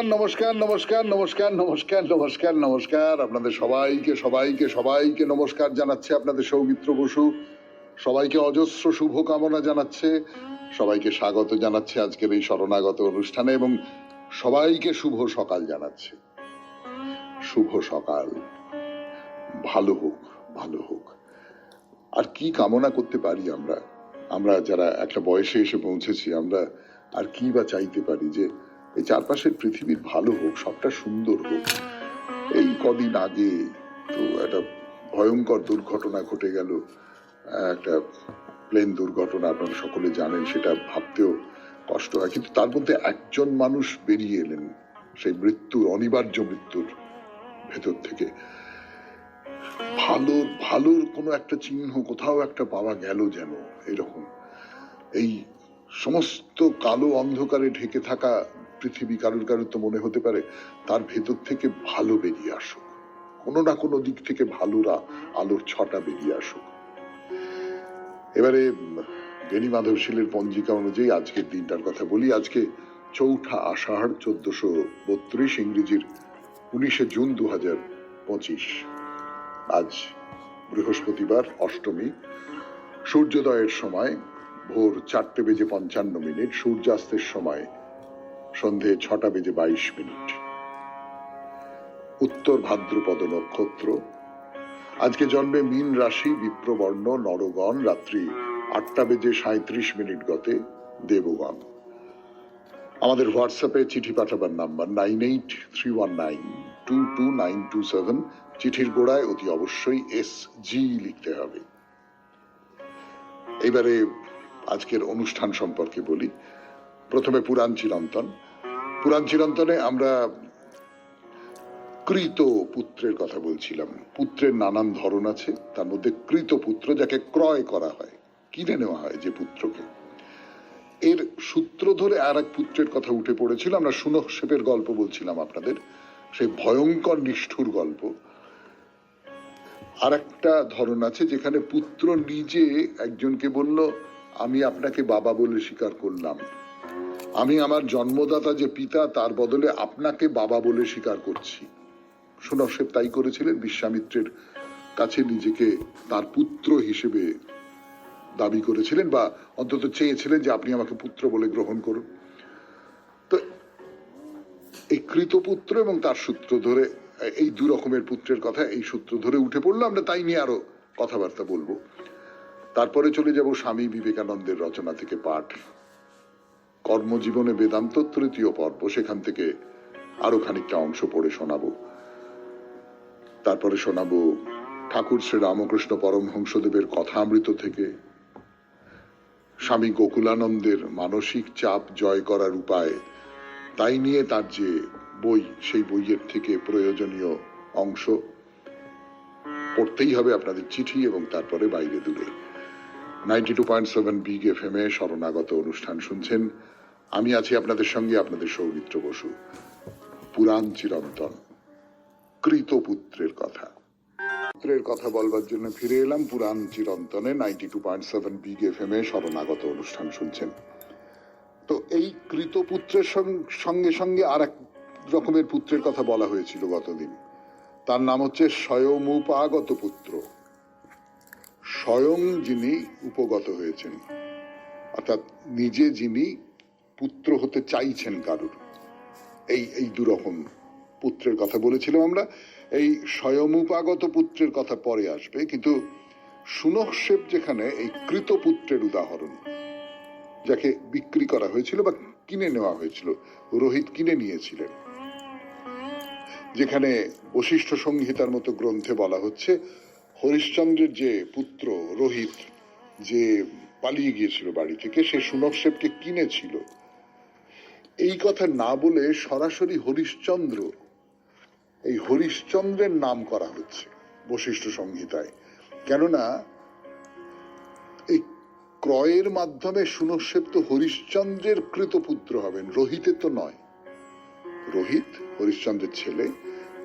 নমস্কার নমস্কার নমস্কার নমস্কার নমস্কার নমস্কার নমস্কার আপনাদের সবাইকে সবাইকে সবাইকে নমস্কার জানাচ্ছে আপনাদের সৌমিত্র বসু। সবাইকে অজস্র শুভকামনা জানাচ্ছে, সবাইকে স্বাগত জানাচ্ছে আজকের এই শরণাগত অনুষ্ঠানে এবং সবাইকে শুভ সকাল জানাচ্ছে। শুভ সকাল, ভালো হোক ভালো হোক। আর কি কামনা করতে পারি আমরা, আমরা যারা একটা বয়সে এসে পৌঁছেছি, আমরা আর কি বা চাইতে পারি যে এই চারপাশের পৃথিবীর ভালো হোক, সবটা সুন্দর হোক। এই কদিন আগে তো একটা ভয়ঙ্কর দুর্ঘটনা ঘটে গেল, একটা প্লেন দুর্ঘটনা, আপনারা সকলে জানেন, সেটা ভাবতেও কষ্ট হয়। কিন্তু তার মধ্যে একজন মানুষ বেরিয়ে এলেন সেই মৃত্যুর, অনিবার্য মৃত্যুর ভেতর থেকে। ভালোর ভালোর কোনো একটা চিহ্ন কোথাও একটা পাওয়া গেল যেন, এরকম। এই সমস্ত কালো অন্ধকারে ঢেকে থাকা পৃথিবী, কারুর কারুর তো মনে হতে পারে তার ভেতর থেকে ভালো বেরিয়ে আসুক, কোনো না কোনো দিক থেকে ভালোরা আলোর ছটা বেরিয়ে আসুক। এবারে বেণী মাধবশীলের পঞ্জিকা অনুযায়ী আজকের দিনটার কথা বলি। আজকে 4 আষাঢ় 1432, ইংরেজির 19 জুন 2025। আজ বৃহস্পতিবার, অষ্টমী। সূর্যোদয়ের সময় ভোর 4:55, সূর্যাস্তের সময় সন্ধে 6:22। উত্তর ভাদ্রপদ নক্ষত্র। আজকে জন্মে মীন রাশি, বিপ্রবর্ণ, নরগণ। রাত্রি 8:37 গতে দেবগণ। আমাদের হোয়াটসঅ্যাপে চিঠি পাঠাবার নাম্বার 9831922927। চিঠির গোড়ায় অতি অবশ্যই SG লিখতে হবে। এবারে আজকের অনুষ্ঠান সম্পর্কে বলি। প্রথমে পুরাণ চিরন্তন। পুরাণ চিরন্তনে আমরা কৃত পুত্রের কথা বলছিলাম। পুত্রের নানান ধরন আছে, তার মধ্যে কৃত পুত্র, যাকে ক্রয় করা হয়, কিনে নেওয়া হয় যে পুত্রকে। এর সূত্র ধরে আর এক পুত্রের কথা উঠে পড়েছিল। আমরা সুনক্ষেপের গল্প বলছিলাম আপনাদের, সেই ভয়ঙ্কর নিষ্ঠুর গল্প। আর একটা ধরন আছে যেখানে পুত্র নিজে একজনকে বলল, আমি আপনাকে বাবা বলে স্বীকার করলাম, আমি আমার জন্মদাতা যে পিতা তার বদলে আপনাকে বাবা বলে স্বীকার করছি। সুনক্ষেপ তাই করেছিলেন, বিশ্বামিত্রের কাছে নিজেকে তার পুত্র হিসেবে দাবি করেছিলেন, বা অন্তত চেয়েছিলেন যে আপনি আমাকে পুত্র বলে গ্রহণ করুন। তো এই কৃতপুত্র এবং তার সূত্র ধরে, এই দু রকমের পুত্রের কথা এই সূত্র ধরে উঠে পড়লো। আমরা তাই নিয়ে আরো কথাবার্তা বলবো। তারপরে চলে যাব স্বামী বিবেকানন্দের রচনা থেকে পাঠ, কর্মজীবনে বেদান্ত, 3য় পর্ব। সেখান থেকে আরো খানিকটা অংশ পড়ে শোনাবো। তারপরে শোনাবো ঠাকুর শ্রী রামকৃষ্ণ পরমহংসদেবের কথামৃত থেকে স্বামী গোকুলানন্দের মানসিক চাপ জয় করার উপায়, তাই নিয়ে তার যে বই, সেই বইয়ের থেকে প্রয়োজনীয় অংশ পড়তেই হবে আপনাদের চিঠি। এবং তারপরে বাইরে দূরে 92.7 বিগ FM এ শরণাগত অনুষ্ঠান শুনছেন। আমি আছি আপনাদের সঙ্গে, আপনাদের সৌমিত্র বসু। পুরাণ চিরন্তন, কৃতপুত্রের কথা। পুত্রের কথা বলবার জন্য ফিরে এলাম পুরাণ চিরন্তনে। 92.7 বিগ FM এ শরণাগত অনুষ্ঠান শুনছেন। তো এই কৃতপুত্রের সঙ্গে সঙ্গে আর এক রকমের পুত্রের কথা বলা হয়েছিল গতদিন। তার নাম হচ্ছে স্বয়মুপাগত পুত্র। স্বয়ং যিনি উপগত হয়েছেন, অর্থাৎ নিজে যিনি পুত্র হতে চাইছেন কারুর, এই দুরকম পুত্রের কথা বলেছিলাম আমরা। এই স্বয়মুপাগত পুত্রের কথা পরে আসবে, কিন্তু সুনক্ষেপ যেখানে এই কৃতপুত্রের উদাহরণ, যাকে বিক্রি করা হয়েছিল বা কিনে নেওয়া হয়েছিল, রোহিত কিনে নিয়েছিলেন, যেখানে বশিষ্ঠ সংহিতার মতো গ্রন্থে বলা হচ্ছে হরিশ্চন্দ্রের যে পুত্র রোহিত, যে পালিয়ে গিয়েছিল বাড়ি থেকে, সে সুনক্ষেপকে কিনেছিল। এই কথা না বলে সরাসরি হরিশ্চন্দ্র, এই হরিশ্চন্দ্রের নাম করা হচ্ছে বশিষ্ঠ সংহিতায়। কেননা এই ক্রয়ের মাধ্যমে সুনক্ষেপ তো হরিশ্চন্দ্রের কৃতপুত্র হবেন, রোহিতের তো নয়। রোহিত হরিশ্চন্দ্রের ছেলে,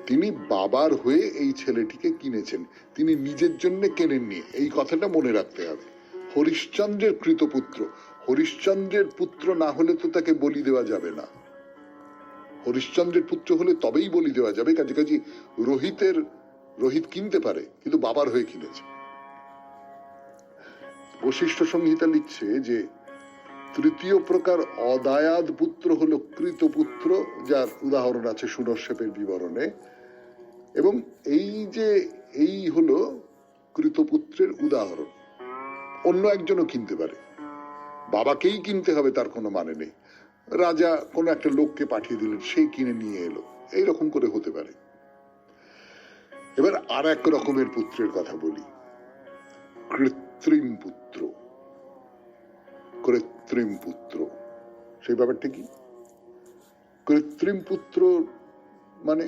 তিনি বাবার হয়ে এই ছেলেটিকে কিনেছেন, তিনি নিজের জন্য কেনেননি। এই কথাটা মনে রাখতে হবে। হরিশ্চন্দ্রের কৃতপুত্র, হরিশ্চন্দ্রের পুত্র না হলে তো তাকে বলি দেওয়া যাবে না। হরিশ্চন্দ্রের পুত্র হলে তবেই বলি দেওয়া যাবে, কাজে রোহিত কিনতে পারে, কিন্তু বাবার হয়ে কিনেছে। বশিষ্ঠ সংহিতা লিখছে যে তৃতীয় প্রকার অদায়াদ পুত্র হলো কৃতপুত্র, যার উদাহরণ আছে সুনশ্বেপের বিবরণে, এবং এই হলো কৃতপুত্রের উদাহরণ। অন্য একজনও কিনতে পারে, বাবাকেই কিনতে হবে তার কোনো মানে নেই। রাজা কোনো একটা লোককে পাঠিয়ে দিলেন, সেই কিনে নিয়ে এলো, এইরকম করে হতে পারে। এবার আর এক রকমের পুত্রের কথা বলি, কৃত্রিম পুত্র। কৃত্রিম পুত্র সেই ব্যাপারটা কি? কৃত্রিম পুত্র মানে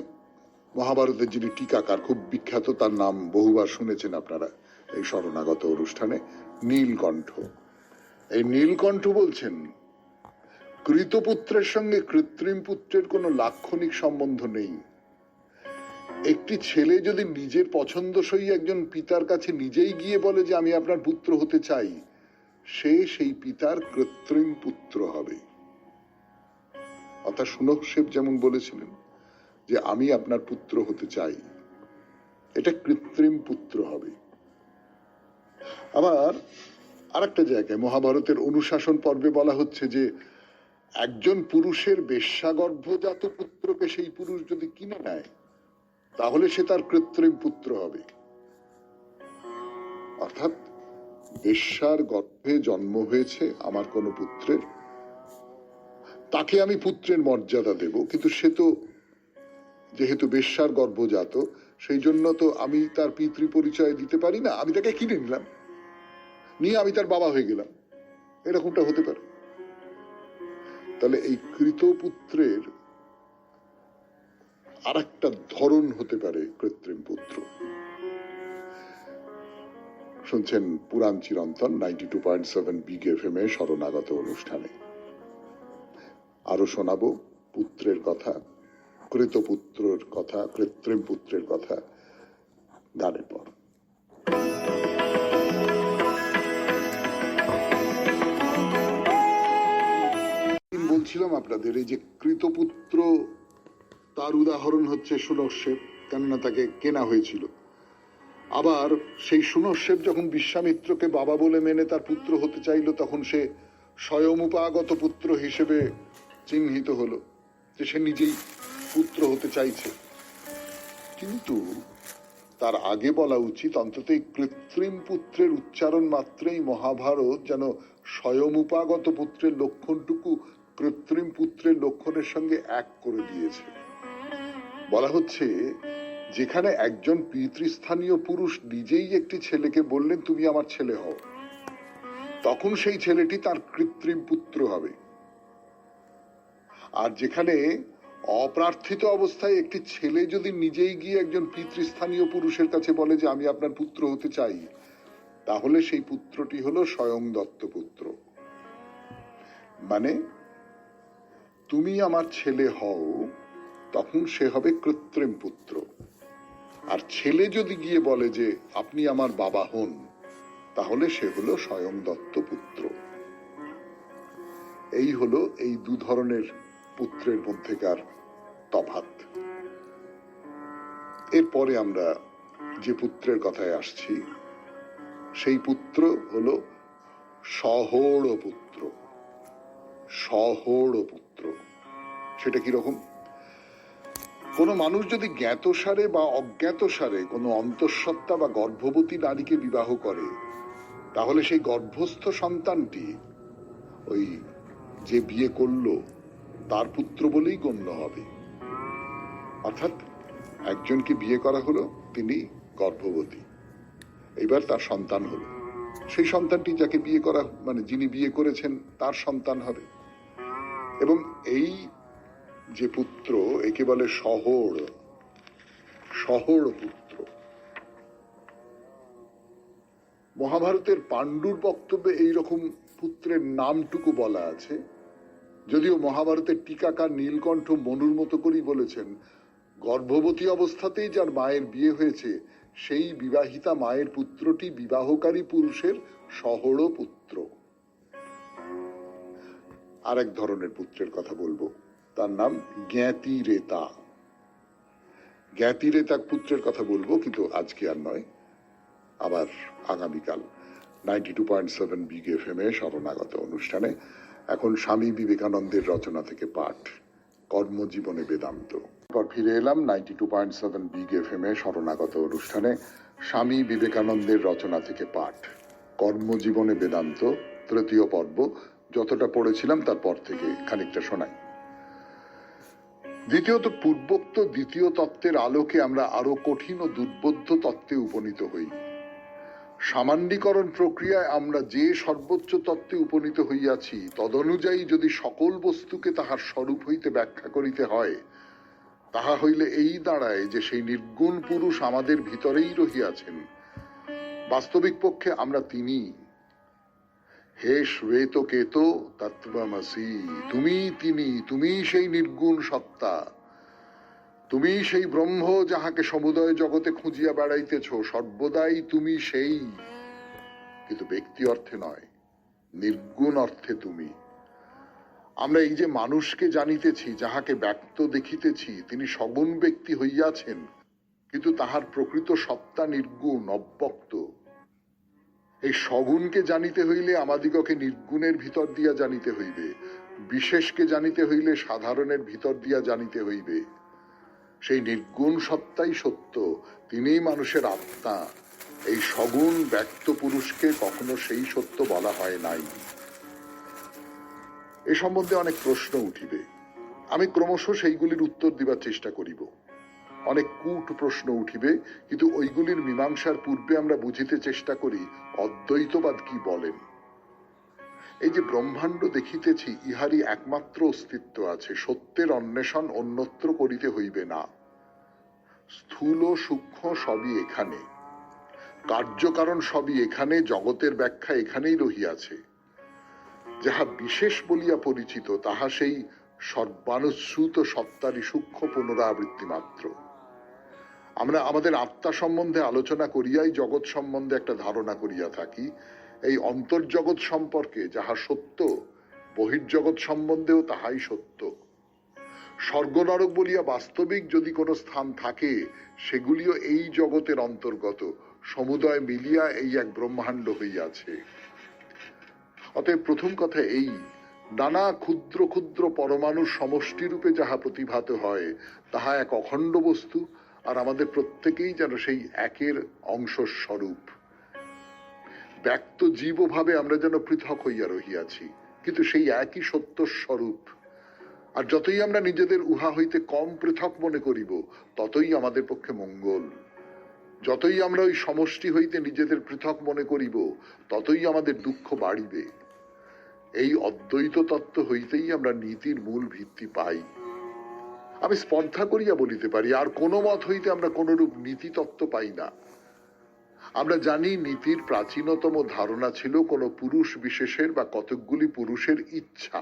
মহাভারতের যিনি টিকাকার, খুব বিখ্যাত, তার নাম বহুবার শুনেছেন আপনারা এই শরণাগত অনুষ্ঠানে, নীলকণ্ঠ। এই নীলকণ্ঠ বলছেন কৃতপুত্রের সঙ্গে কৃত্রিম পুত্রের কোনো লাক্ষণিক সম্বন্ধ নেই। একটি ছেলে যদি নিজের পছন্দসই একজন পিতার কাছে নিজেই গিয়ে বলে যে আমি আপনার পুত্র হতে চাই, সে সেই পিতার কৃত্রিম পুত্র হবে। অর্থাৎ সুনশ্বেপ যেমন বলেছিলেন যে আমি আপনার পুত্র হতে চাই, এটা কৃত্রিম পুত্র হবে। আবার আরেকটা জায়গায় মহাভারতের অনুশাসন পর্বে বলা হচ্ছে যে একজন পুরুষের বেশ্যাগর্ভজাত পুত্রকে সেই পুরুষ যদি কিনে নেয়, তাহলে সে তার কৃত্রিম পুত্র হবে। অর্থাৎ বেশ্যার গর্ভে জন্ম হয়েছে আমার কোন পুত্রের, তাকে আমি পুত্রের মর্যাদা দেব, কিন্তু সে তো যেহেতু বেশ্যার গর্ভজাত, সেই জন্য তো আমি তার পিতৃ পরিচয় দিতে পারি না, আমি তাকে কিনে নিলাম, নিয়ে আমি তার বাবা হয়ে গেলাম, এরকমটা হতে পারে। তাহলে এই কৃতপুত্রের আর একটা ধরন হতে পারে কৃত্রিম পুত্র। শুনছেন পুরাণ চিরন্তন 92.7 বিগ এফএম এ শরণাগত অনুষ্ঠানে। আরো শোনাবো পুত্রের কথা, কৃতপুত্রের কথা, কৃত্রিম পুত্রের কথা গানের পর। বলছিলাম আপনাদের এই যে কৃতপুত্র, তার উদাহরণ হচ্ছে সুনশ্বেপ, কেননা তাকে কেনা হয়েছিল। আবার সেই সুনশ্বেপ যখন বিশ্বামিত্রকে বাবা বলে মেনে তার পুত্র হতে চাইল, তখন সে স্বয়মুপাগত পুত্র হিসেবে চিহ্নিত হলো, যে সে নিজেই পুত্র হতে চাইছে। কিন্তু তার আগে বলা উচিত অন্তত এই কৃত্রিম পুত্রের উচ্চারণ মাত্রেই মহাভারত যেন স্বয়মুপাগত পুত্রের লক্ষণটুকু কৃত্রিম পুত্রের লক্ষণের সঙ্গে এক করে দিয়েছে। বলা হচ্ছে যেখানে একজন পিতৃস্থানীয় পুরুষ নিজেই একটি ছেলেকে বললেন তুমি আমার ছেলে হও, তখন সেই ছেলেটি তার কৃত্রিম পুত্র হবে। আর যেখানে অপ্রার্থিত অবস্থায় একটি ছেলে যদি নিজেই গিয়ে একজন পিতৃস্থানীয় পুরুষের কাছে বলে যে আমি আপনার পুত্র হতে চাই, তাহলে সেই পুত্রটি হলো স্বয়ং দত্তপুত্র। মানে তুমি আমার ছেলে হও, তখন সে হবে কৃত্রিম পুত্র। আর ছেলে যদি গিয়ে বলে যে আপনি আমার বাবা হন, তাহলে সে হলো স্বয়ং দত্তপুত্র। এই হলো এই দু ধরনের পুত্রের মধ্যেকার তফাৎ। এরপরে আমরা যে পুত্রের কথায় আসছি, সেই পুত্র হলো সহোড় পুত্র। সহোড় পুত্র সেটা কিরকম? কোন মানুষ যদি জ্ঞাতসারে বা অজ্ঞাতসারে কোনো অন্তঃসত্ত্বা বা গর্ভবতী নারীকে বিবাহ করে, তাহলে সেই গর্ভস্থ সন্তানটি ওই যে বিয়ে করলো তার পুত্র বলেই গণ্য হবে। অর্থাৎ একজনকে বিয়ে করা হলো, তিনি গর্ভবতী, এবার তার সন্তান হলো, সেই সন্তানটি যাকে বিয়ে করা মানে যিনি বিয়ে করেছেন তার সন্তান হবে। এবং এই যে পুত্র, একে বলে সহোড়, সহোড় পুত্র। মহাভারতের পাণ্ডুর বক্তব্যে এইরকম পুত্রের নামটুকু বলা আছে, যদিও মহাভারতের টিকাকার নীলকণ্ঠ মনুর মতো করেই বলেছেন গর্ভবতী অবস্থাতেই যার মায়ের বিয়ে হয়েছে, সেই বিবাহিতা মায়ের পুত্রটি বিবাহকারী পুরুষের সহোড় পুত্র। আরেক ধরনের পুত্রের কথা বলবো, তার নাম জ্ঞাতি রেতা। জ্ঞাতি রেতা পুত্রের কথা বলবো, কিন্তু আজকে আর নয়, আবার আগামীকাল 92.7 বিগ এফএম এ শরণাগত অনুষ্ঠানে। এখন স্বামী বিবেকানন্দের রচনা থেকে পাঠ, কর্মজীবনে বেদান্ত। পর ফিরে এলাম 92.7 বিগ এফএম এ শরণাগত অনুষ্ঠানে। স্বামী বিবেকানন্দের রচনা থেকে পাঠ, কর্মজীবনে বেদান্ত, তৃতীয় পর্ব। যতটা পড়েছিলাম তারপর থেকে খানিকটা শোনাই। দ্বিতীয়ত, পূর্বোক্ত দ্বিতীয় তত্ত্বের আলোকে আমরা আরো কঠিন ও দুর্বোধ্য তত্ত্বে উপনীত হই। সামান্যীকরণ প্রক্রিয়ায় আমরা যে সর্বোচ্চ তত্ত্বে উপনীত হইয়াছি, তদনুযায়ী যদি সকল বস্তুকে তাহার স্বরূপ হইতে ব্যাখ্যা করিতে হয়, তাহা হইলে এই দাঁড়ায় যে সেই নির্গুণ পুরুষ আমাদের ভিতরেই রহিয়াছেন। বাস্তবিক পক্ষে আমরা তিনি। হে শ্বেত কেত তত্ত্বমসি, তুমি তিনি, তুমি সেই নির্গুণ সত্তা, তুমি সেই ব্রহ্ম যাহাকে সমুদয় জগতে খুঁজিয়া বেড়াইতেছ। সর্বদাই তুমি সেই, কিন্তু ব্যক্তি অর্থে নয়, নির্গুণ অর্থে তুমি। আমরা এই যে মানুষকে জানিতেছি, যাহাকে ব্যক্ত দেখিতেছি, তিনি সগুণ ব্যক্তি হইয়াছেন, কিন্তু তাহার প্রকৃত সত্তা নির্গুণ, অব্যক্ত। এই সগুণকে জানিতে হইলে আমাদিগকে নির্গুণের ভিতর দিয়া জানিতে হইবে, বিশেষকে জানিতে হইলে সাধারণের ভিতর দিয়া জানিতে হইবে। সেই নির্গুণ সত্তাই সত্য, তিনিই মানুষের আত্মা। এই সগুণ ব্যক্ত পুরুষকে কখনো সেই সত্য বলা হয় নাই। এ সম্বন্ধে অনেক প্রশ্ন উঠিবে, আমি ক্রমশ সেইগুলির উত্তর দিবার চেষ্টা করিব। অনেক কূট প্রশ্ন উঠিবে, কিন্তু ওইগুলির মীমাংসার পূর্বে আমরা বুঝিতে চেষ্টা করি অদ্বৈতবাদ কি বলেন। এই যে ব্রহ্মাণ্ড দেখিতেছি, ইহারই একমাত্র অস্তিত্ব আছে। সত্যের অন্বেষণ অন্যত্র করিতে হইবে না। স্থূল সূক্ষ্ম সবই এখানে, কার্যকারণ সবই এখানে, জগতের ব্যাখ্যা এখানেই রহিয়াছে। যাহা বিশেষ বলিয়া পরিচিত, তাহা সেই সর্বানুশ্রুত সত্তারই সূক্ষ্ম পুনরাবৃত্তি মাত্র। আমরা আমাদের আত্মা সম্বন্ধে আলোচনা করিয়াই জগৎ সম্বন্ধে একটা ধারণা করিয়া থাকি। এই অন্তর্জগৎ সম্পর্কে যাহা সত্য, বহির্জগৎ সম্বন্ধেও তাহাই সত্য। স্বর্গ নরক বলিয়া বাস্তবিক যদি কোনো স্থান থাকে, সেগুলিও এই জগতের অন্তর্গত। সমুদয় মিলিয়া এই এক ব্রহ্মাণ্ড হইয়াছে। অতএব প্রথম কথা এই, নানা ক্ষুদ্র ক্ষুদ্র পরমাণুর সমষ্টিরূপে যাহা প্রতিভাত হয়, তাহা এক অখণ্ড বস্তু, আর আমাদের প্রত্যেকেই যেন সেই একের অংশ স্বরূপ। ব্যক্ত জীবভাবে আমরা যেন পৃথক হইয়া রহিয়াছি, কিন্তু সেই একই সত্য স্বরূপ। আর যতই আমরা নিজেদের উহা হইতে কম পৃথক মনে করিব, ততই আমাদের পক্ষে মঙ্গল। যতই আমরা ওই সমষ্টি হইতে নিজেদের পৃথক মনে করিব, ততই আমাদের দুঃখ বাড়িবে। এই অদ্বৈত তত্ত্ব হইতেই আমরা নীতির মূল ভিত্তি পাই। আমি স্পর্ধা করিয়া বলিতে পারি, আর কোন মত হইতে আমরা কোনরূপ নীতি তত্ত্ব পাই না। আমরা জানি নীতির প্রাচীনতম ধারণা ছিল কোন পুরুষ বিশেষের বা কতকগুলি পুরুষের ইচ্ছা।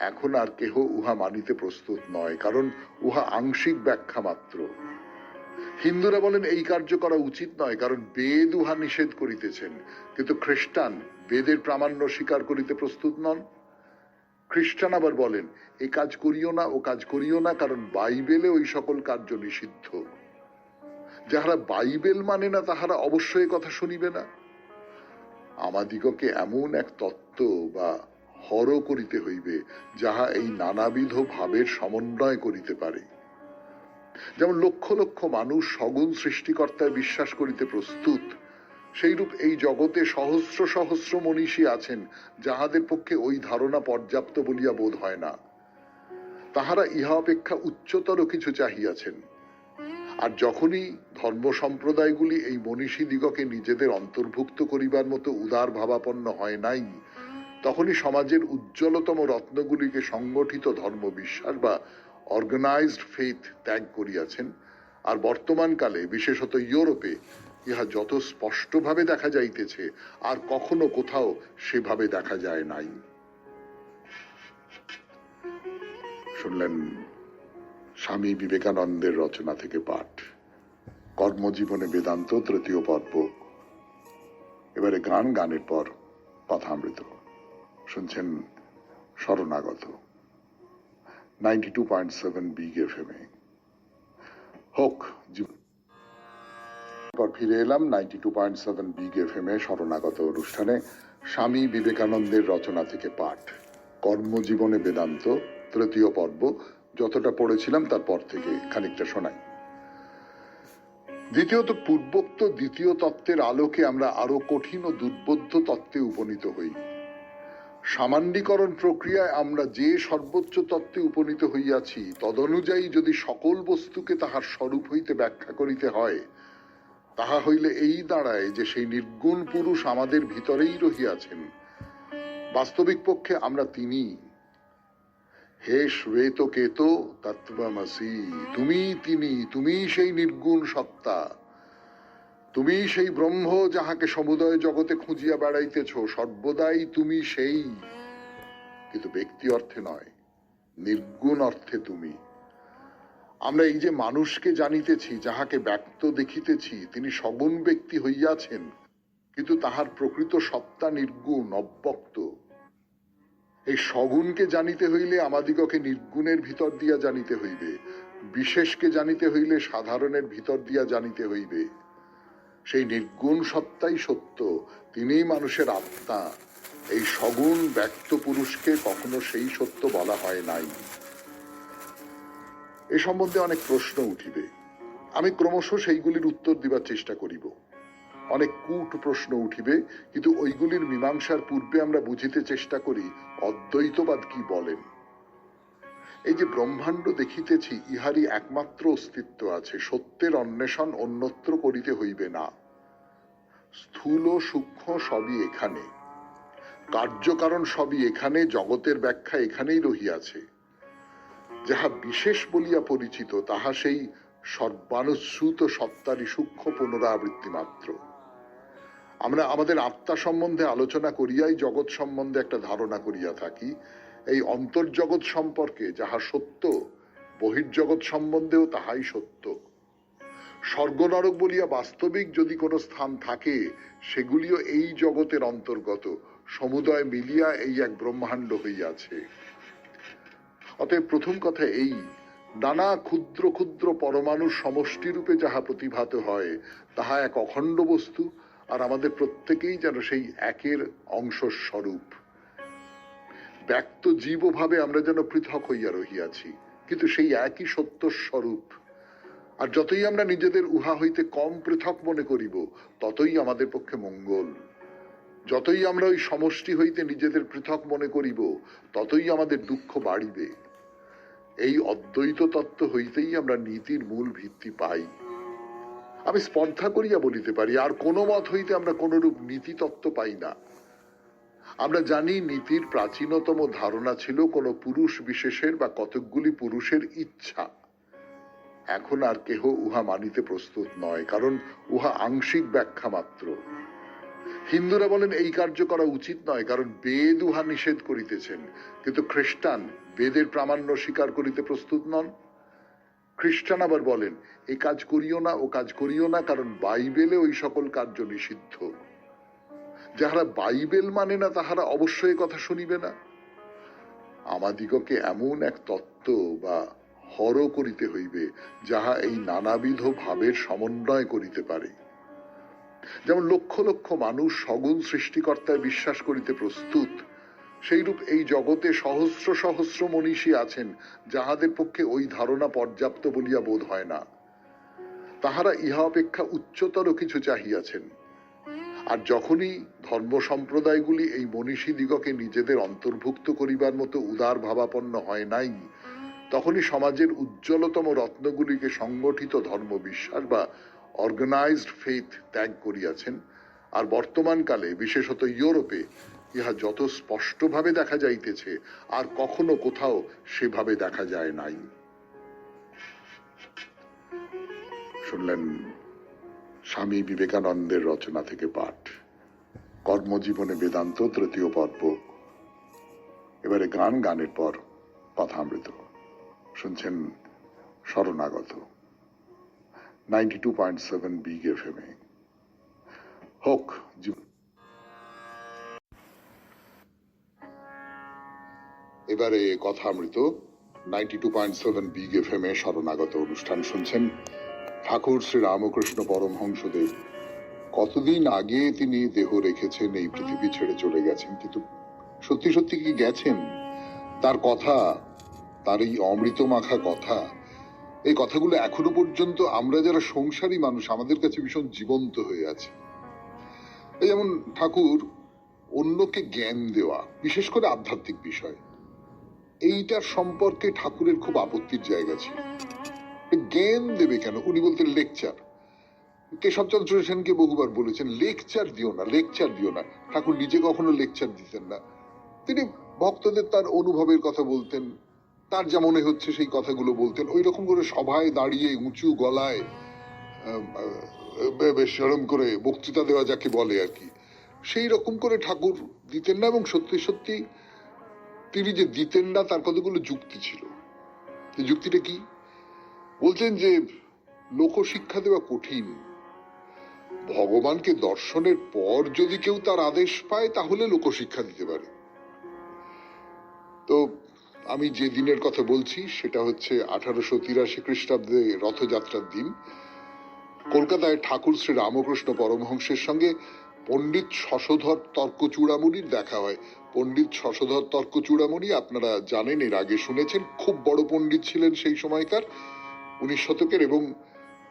এখন আর কেহ উহা মানিতে প্রস্তুত নয়, কারণ উহা আংশিক ব্যাখ্যা মাত্র। হিন্দুরা বলেন এই কার্য করা উচিত নয়, কারণ বেদ উহা নিষেধ করিতেছেন, কিন্তু খ্রিস্টান বেদের প্রামাণ্য স্বীকার করিতে প্রস্তুত নন। খ্রিস্টান আবার বলেন এ কাজ করিও না, ও কাজ করিও না, কারণ বাইবেলে ওই সকল কার্য নিষিদ্ধ। যাহারা বাইবেল মানে না, তাহারা অবশ্যই কথা শুনিবে না। আমাদিগকে এমন এক তত্ত্ব বা হর করিতে হইবে, যাহা এই নানাবিধ ভাবের সমন্বয় করিতে পারে। যেমন লক্ষ লক্ষ মানুষ সগুণ সৃষ্টিকর্তায় বিশ্বাস করিতে প্রস্তুত, সেইরূপ এই জগতে সহস্র সহস্র মনীষী আছেন, যাহাদের পক্ষে ওই ধারণা পর্যাপ্ত বলিয়া বোধ হয় না। তাহারা ইহা অপেক্ষা উচ্চতর কিছু চাহিয়াছেন। আর যখনই ধর্ম সম্প্রদায়গুলি এই মনীষী দিগকে নিজেদের অন্তর্ভুক্ত করিবার মতো উদার ভাবাপন্ন হয় নাই, তখনই সমাজের উজ্জ্বলতম রত্নগুলিকে সংগঠিত ধর্ম বিশ্বাস বা অর্গানাইজড ফেথ ত্যাগ করিয়াছেন। আর বর্তমানকালে বিশেষত ইউরোপে ইহা যত স্পষ্টভাবে দেখা যাইতেছে, আর কখনো কোথাও সেভাবে দেখা যায় নাই। শুনলেন স্বামী বিবেকানন্দের রচনা থেকে পাঠ, কর্মজীবনে বেদান্ত, তৃতীয় পর্ব। এবারে গান, গানের পর কথামৃত। শুনছেন শরণাগত। 92.7 বিগ এফএম এ হোক জীবন। ফিরে এলাম 92.7 বিগ এফএম এ শরণাগত অনুষ্ঠানে স্বামী বিবেকানন্দের রচনা থেকে পাঠ কর্মজীবনে বেদান্ত তৃতীয় পর্ব। যতটা পড়েছিলাম তারপর থেকে খানিকটা শোনাই। দ্বিতীয়ত, পূর্বোক্ত দ্বিতীয় তত্ত্বের আলোকে আমরা আরো কঠিন ও দুর্বোধ্য তত্ত্বে উপনীত হই। সামান্যীকরণ প্রক্রিয়ায় আমরা যে সর্বোচ্চ তত্ত্বে উপনীত হইয়াছি তদনুযায়ী যদি সকল বস্তুকে তাহার স্বরূপ হইতে ব্যাখ্যা করিতে হয়, তাহা হইলে এই দাঁড়ায় যে সেই নির্গুণ পুরুষ আমাদের ভিতরেই রহিয়াছেন। বাস্তবিক পক্ষে আমরা তিনি। হে শ্বেত কেত তত্ত্বমসি, তুমি তিনি, তুমি সেই নির্গুণ সত্তা, তুমি সেই ব্রহ্ম যাহাকে সমুদয় জগতে খুঁজিয়া বেড়াইতেছ। সর্বদাই তুমি সেই, কিন্তু ব্যক্তি অর্থে নয়, নির্গুণ অর্থে তুমি। আমরা এই যে মানুষকে জানিতেছি, যাহাকে ব্যক্ত দেখিতেছি, তিনি সগুণ ব্যক্তি হইয়াছেন, কিন্তু তাহার প্রকৃত সত্তা নির্গুণ, অব্যক্ত। এই সগুণকে জানিতে হইলে আমাদিগকে নির্গুণের ভিতর দিয়া জানিতে হইবে, বিশেষকে জানিতে হইলে সাধারণের ভিতর দিয়া জানিতে হইবে। সেই নির্গুণ সত্তাই সত্য, তিনিই মানুষের আত্মা। এই সগুণ ব্যক্ত পুরুষকে কখনো সেই সত্য বলা হয় নাই। এ সম্বন্ধে অনেক প্রশ্ন উঠিবে, আমি ক্রমশ সেইগুলির উত্তর দিবার চেষ্টা করিব। অনেক কূট প্রশ্ন উঠিবে, কিন্তু ওইগুলির মীমাংসার পূর্বে আমরা বুঝিতে চেষ্টা করি অদ্বৈতবাদ কি বলেন। এই যে ব্রহ্মাণ্ড দেখিতেছি, ইহারই একমাত্র অস্তিত্ব আছে। সত্যের অন্বেষণ অন্যত্র করিতে হইবে না। স্থূল সূক্ষ্ম সবই এখানে, কার্যকারণ সবই এখানে, জগতের ব্যাখ্যা এখানেই রহিয়াছে। যাহা বিশেষ বলিয়া পরিচিত তাহা সেই সর্বানুশ্রুত সত্তারই সূক্ষ্ম পুনরাবৃত্তি মাত্র। আমরা আমাদের আত্মা সম্বন্ধে আলোচনা করিয়াই জগৎ সম্বন্ধে একটা ধারণা করিয়া থাকি। এই অন্তর্জগৎ সম্পর্কে যাহা সত্য, বহির্জগৎ সম্বন্ধেও তাহাই সত্য। স্বর্গ নরক বলিয়া বাস্তবিক যদি কোনো স্থান থাকে, সেগুলিও এই জগতের অন্তর্গত। সমুদয় মিলিয়া এই এক ব্রহ্মাণ্ড হইয়াছে। অতএব প্রথম কথা এই, নানা ক্ষুদ্র ক্ষুদ্র পরমাণুর সমষ্টিরূপে যাহা প্রতিভাত হয়, তাহা এক অখণ্ড বস্তু, আর আমাদের প্রত্যেকেই যেন সেই একের অংশ স্বরূপ। ব্যক্ত জীবভাবে আমরা যেন পৃথক হইয়া রহিয়াছি, কিন্তু সেই একই সত্য স্বরূপ। আর যতই আমরা নিজেদের উহা হইতে কম পৃথক মনে করিব, ততই আমাদের পক্ষে মঙ্গল। যতই আমরা ওই সমষ্টি হইতে নিজেদের পৃথক মনে করিব, ততই আমাদের দুঃখ বাড়িবে। এই অদ্বৈত তত্ত্ব হইতেই আমরা নীতির মূল ভিত্তি পাই। আমি স্পর্ধা করিয়া বলিতে পারি, আর কোন মত হইতে আমরা কোনরূপ নীতি তত্ত্ব পাই না। আমরা জানি নীতির প্রাচীনতম ধারণা ছিল কোন পুরুষ বিশেষের বা কতকগুলি পুরুষের ইচ্ছা। এখন আর কেহ উহা মানিতে প্রস্তুত নয়, কারণ উহা আংশিক ব্যাখ্যা মাত্র। হিন্দুরা বলেন এই কার্য করা উচিত নয়, কারণ বেদ উহা নিষেধ করিতেছেন, কিন্তু খ্রিস্টান বেদের প্রামাণ্য স্বীকার করিতে প্রস্তুত নন। খ্রিস্টান আবার বলেন এই কাজ করিও না, ও কাজ করিও না, কারণ বাইবেলে ওই সকল কার্য নিষিদ্ধ। যাহারা বাইবেল মানে না, তাহারা অবশ্যই কথা শুনিবে না। আমাদিগকে এমন এক তত্ত্ব বা হর করিতে হইবে, যাহা এই নানাবিধ ভাবের সমন্বয় করিতে পারে। যেমন লক্ষ লক্ষ মানুষ সগুণ সৃষ্টিকর্তায় বিশ্বাস করিতে প্রস্তুত, সেইরূপ এই জগতে সহস্র সহস্র মনীষী আছেন, যাহাদের পক্ষে ওই ধারণা পর্যাপ্ত বলিয়া বোধ হয় না। তাহারা ইহা অপেক্ষা উচ্চতর কিছু চাহিয়াছেন। আর যখনই ধর্ম সম্প্রদায়গুলি এই মনীষী দিগকে নিজেদের অন্তর্ভুক্ত করিবার মতো উদার ভাবাপন্ন হয় নাই, তখনই সমাজের উজ্জ্বলতম রত্নগুলিকে সংগঠিত ধর্ম বিশ্বাস বা অর্গানাইজড ফেথ ত্যাগ করিয়াছেন। আর বর্তমানকালে বিশেষত ইউরোপে ইহা যত স্পষ্টভাবে দেখা যাইতেছে, আর কখনো কোথাও সেভাবে দেখা যায় নাই। শুনলেন স্বামী বিবেকানন্দের রচনা থেকে পাঠ কর্মজীবনে বেদান্ত তৃতীয় পর্ব। এবারে গান, গানের পর কথামৃত। শুনছেন শরণাগত 92.7 বিগ এফএম এ হোক জীবন। এবারে কথামৃত 92.7 বিগ এফএম এ শরণাগত অনুষ্ঠান শুনছেন। ঠাকুর শ্রী রামকৃষ্ণ পরমহংসদেব কতদিন আগে তিনি দেহ রেখেছেন, এই পৃথিবী ছেড়ে চলে গেছেন, কিন্তু সত্যি সত্যি কি গেছেন? তার কথা, তার এই অমৃত মাখা কথা, এই কথাগুলো এখনো পর্যন্ত আমরা যারা সংসারী মানুষ আমাদের কাছে ভীষণ জীবন্ত হয়ে আছে। এই যেমন ঠাকুর অন্যকে জ্ঞান দেওয়া, বিশেষ করে আধ্যাত্মিক বিষয়, এইটার সম্পর্কে ঠাকুরের খুব আপত্তির জায়গা ছিল। জ্ঞান দেবে কেন? উনি বলতেন লেকচার। কেশবচন্দ্র সেনকে বহুবার বলেছেন লেকচার দিও না, লেকচার দিও না। ঠাকুর নিজে কখনো লেকচার দিতেন না। তিনি ভক্তদের তার অনুভবের কথা বলতেন, তার যা মনে হচ্ছে সেই কথাগুলো বলতেন। ওই রকম করে সভায় দাঁড়িয়ে উঁচু গলায় বেশ সেরম করে বক্তৃতা দেওয়া যাকে বলে আর কি, সেই রকম করে ঠাকুর দিতেন না। এবং সত্যি সত্যি তিনি যে দিতেন না তার কতগুলো যুক্তি ছিল। যুক্তিটা কি? বলছেন যে লোকশিক্ষা দেওয়া কঠিন। ভগবানকে দর্শনের পর যদি কেউ তার আদেশ পায় তাহলে লোকশিক্ষা দিতে পারে। তো আমি যে দিনের কথা বলছি সেটা হচ্ছে 1883 খ্রিস্টাব্দে রথযাত্রার দিন। কলকাতায় ঠাকুর শ্রী রামকৃষ্ণ পরমহংসের সঙ্গে পণ্ডিত শশধর তর্ক চূড়ামণির দেখা হয়। পণ্ডিত শশধর তর্ক চূড়ামণি আপনারা জানেন, এর আগে শুনেছেন, খুব বড় পণ্ডিত ছিলেন সেই সময়কার 19 শতকের। এবং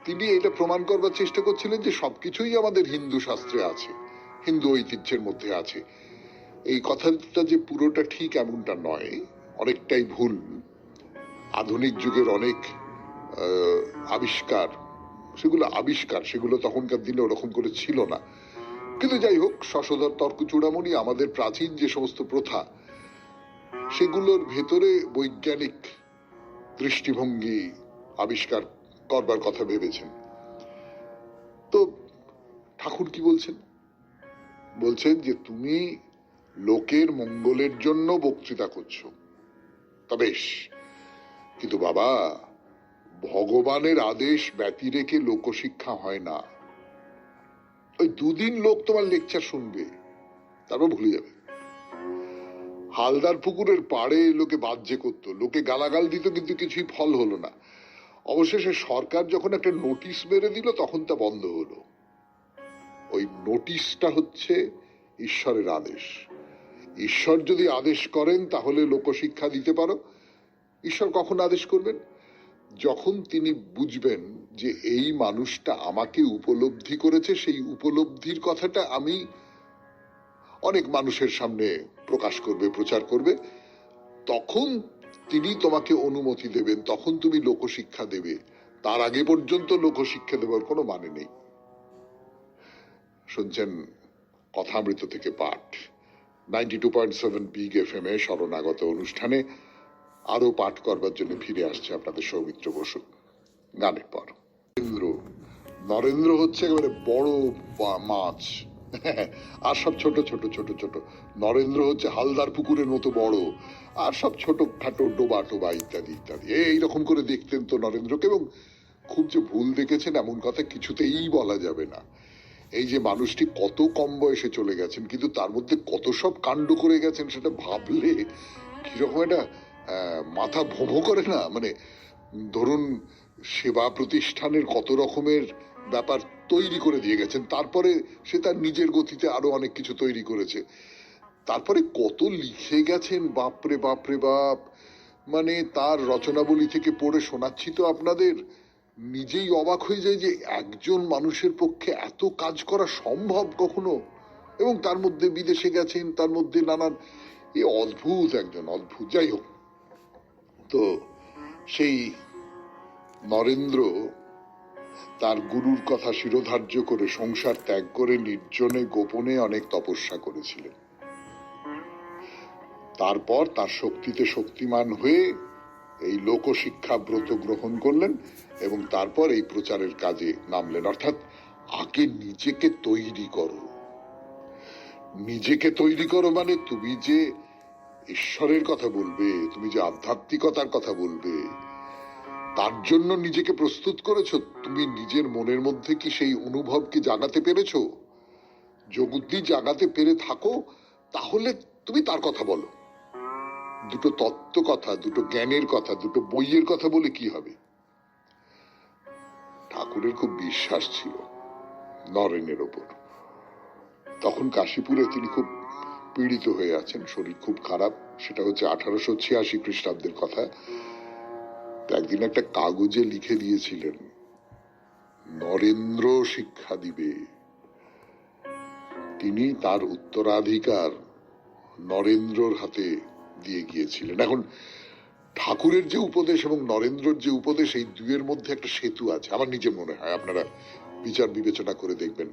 তিনি এটা প্রমাণ করবার চেষ্টা করছিলেন যে সবকিছুই আমাদের হিন্দু শাস্ত্রে আছে, হিন্দু ঐতিহ্যের মধ্যে আছে। এই কথাটা যে পুরোটা ঠিক এমনটা নয়, অনেকটাই ভুল। আধুনিক যুগের অনেক আবিষ্কার, সেগুলো তখনকার দিনে ওরকম করে ছিল না। কিন্তু যাই হোক, শশধর তর্ক চূড়ামণি আমাদের প্রাচীন যে সমস্ত প্রথা সেগুলোর ভেতরে বৈজ্ঞানিক দৃষ্টিভঙ্গি আবিষ্কার করবার কথা ভেবেছেন। তো ঠাকুর কি বলছেন? বলছেন যে তুমি লোকের মঙ্গলের জন্য বক্তৃতা করছো, তা বেশ, কিন্তু বাবা ভগবানের আদেশ ব্যতি রেখে লোকশিক্ষা হয় না। ওই দুদিন লোক তোমার লেকচার শুনবে, তারপর ভুলে যাবে। হালদার পুকুরের পাড়ে লোকে বাজ্যে করতো, লোকে গালাগাল দিত, কিন্তু কিছুই ফল হলো না। অবশেষে সরকার যখন একটা নোটিশ মেরে দিল তখন তা বন্ধ হলো। ওই নোটিশটা হচ্ছে ঈশ্বরের আদেশ। ঈশ্বর যদি আদেশ করেন তাহলে লোকশিক্ষা দিতে পারো। ঈশ্বর কখন আদেশ করবেন? যখন তিনি বুঝবেন যে এই মানুষটা আমাকে উপলব্ধি করেছে, সেই উপলব্ধির কথাটা আমি অনেক মানুষের সামনে প্রকাশ করবে, প্রচার করবে, তখন তিনি তোমাকে অনুমতি দেবেন, তখন তুমি লোকশিক্ষা দেবে। তার আগে পর্যন্ত লোকশিক্ষা দেওয়ার কোনো মানে নেই। শুনছেন কথামৃত থেকে পাঠ, 92.7 বিগ এফএম এ শরণাগত অনুষ্ঠানে আরো পাঠ করবার জন্য ফিরে আসছে আপনাদের সৌমিত্র বসু গানের পর। নরেন্দ্র হচ্ছে একেবারে বড় মাছ, আর সব ছোট ছোট ছোট ছোট। নরেন্দ্র হচ্ছে হালদার পুকুরের মতো বড়, আর সব ছোট খাটো ডোবা টোবা ইত্যাদি ইত্যাদি। এইরকম করে দেখতেন তো নরেন্দ্রকে। এবং খুব যে ভুল দেখেছেন এমন কথা কিছুতেই বলা যাবে না। এই যে মানুষটি কত কম বয়সে চলে গেছেন, কিন্তু তার মধ্যে কত সব কাণ্ড করে গেছেন সেটা ভাবলে কিরকম একটা মাথা ভোঁ করে না। মানে ধরুন, সেবা প্রতিষ্ঠানের কত রকমের ব্যাপার তৈরি করে দিয়ে গেছেন, তারপরে সে তার নিজের গতিতে আরো অনেক কিছু তৈরি করেছে, তারপরে কত লিখে গেছেন, বাপরে বাপরে বাপ। মানে তার রচনাবলী থেকে পড়ে শোনাচ্ছি তো আপনাদের, নিজেই অবাক হয়ে যায় যে একজন মানুষের পক্ষে এত কাজ করা সম্ভব কখনো। এবং তার মধ্যে বিদেশে গেছেন, তার মধ্যে নানান, অদ্ভুত একজন, অদ্ভুত। যাই হোক, তো সেই নরেন্দ্র তার গুরুর কথা শিরোধার্য করে সংসার ত্যাগ করে নির্জনে গোপনে অনেক তপস্যা করেছিলেন। তারপর তার শক্তিতে শক্তিমান হয়ে এই লোকশিক্ষা ব্রত গ্রহণ করলেন এবং তারপর এই প্রচারের কাজে নামলেন। অর্থাৎ আগে নিজেকে তৈরি করো। নিজেকে তৈরি করো মানে তুমি যে ঈশ্বরের কথা বলবে, তুমি যে আধ্যাত্মিকতার কথা বলবে, তার জন্য নিজেকে প্রস্তুত করেছো? তুমি নিজের মনের মধ্যে কি সেই অনুভবকে জাগাতে পেরেছো? যদি জাগাতে পেরে থাকো তাহলে তুমি তার কথা বলো। দুটো তত্ত্ব কথা, দুটো জ্ঞানের কথা, দুটো বইয়ের কথা বলে কি হবে? ঠাকুরের খুব বিশ্বাস ছিল নরেনের ওপর। তখন কাশীপুরে তিনি খুব পীড়িত হয়ে আছেন, শরীর খুব খারাপ। সেটা হচ্ছে 1886 খ্রিস্টাব্দের কথা। একদিন একটা কাগজে লিখে দিয়েছিলেন, নরেন্দ্র শিক্ষা দিবে। তিনি তার উত্তরাধিকার নরেন্দ্রর হাতে দিয়ে গিয়েছিলেন। এখন ঠাকুরের যে উপদেশ এবং নরেন্দ্রর যে উপদেশ, এই দুয়ের মধ্যে একটা সেতু আছে আমার নিজের মনে হয়। আপনারা বিচার বিবেচনা করে দেখবেন।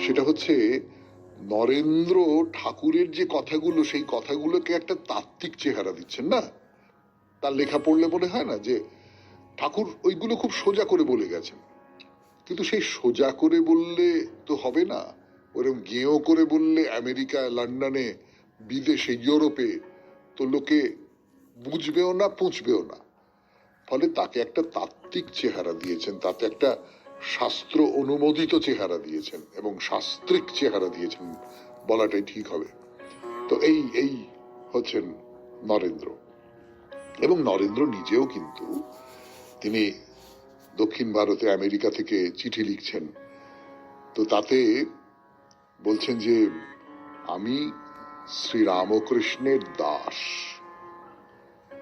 সেটা হচ্ছে নরেন্দ্র ঠাকুরের যে কথাগুলো, সেই কথাগুলোকে একটা তাত্ত্বিক চেহারা দিচ্ছেন না। তার লেখা পড়লে মনে হয় না যে ঠাকুর ওইগুলো খুব সোজা করে বলে গেছেন, কিন্তু সেই সোজা করে বললে তো হবে না। ওরকম গেঁয়ো করে বললে আমেরিকায়, লন্ডনে, বিদেশে, ইউরোপে তো লোকে বুঝবেও না, পুঁছবেও না। ফলে তাকে একটা তাত্ত্বিক চেহারা দিয়েছেন, তাতে একটা শাস্ত্র অনুমোদিত চেহারা দিয়েছেন এবং শাস্ত্রিক চেহারা দিয়েছেন বলাটাই ঠিক হবে। তো এই হচ্ছেন নরেন্দ্র। এবং নরেন্দ্র নিজেও কিন্তু তিনি দক্ষিণ ভারতে আমেরিকা থেকে চিঠি লিখছেন, তো তাতে বলছেন যে আমি শ্রীরামকৃষ্ণের দাস,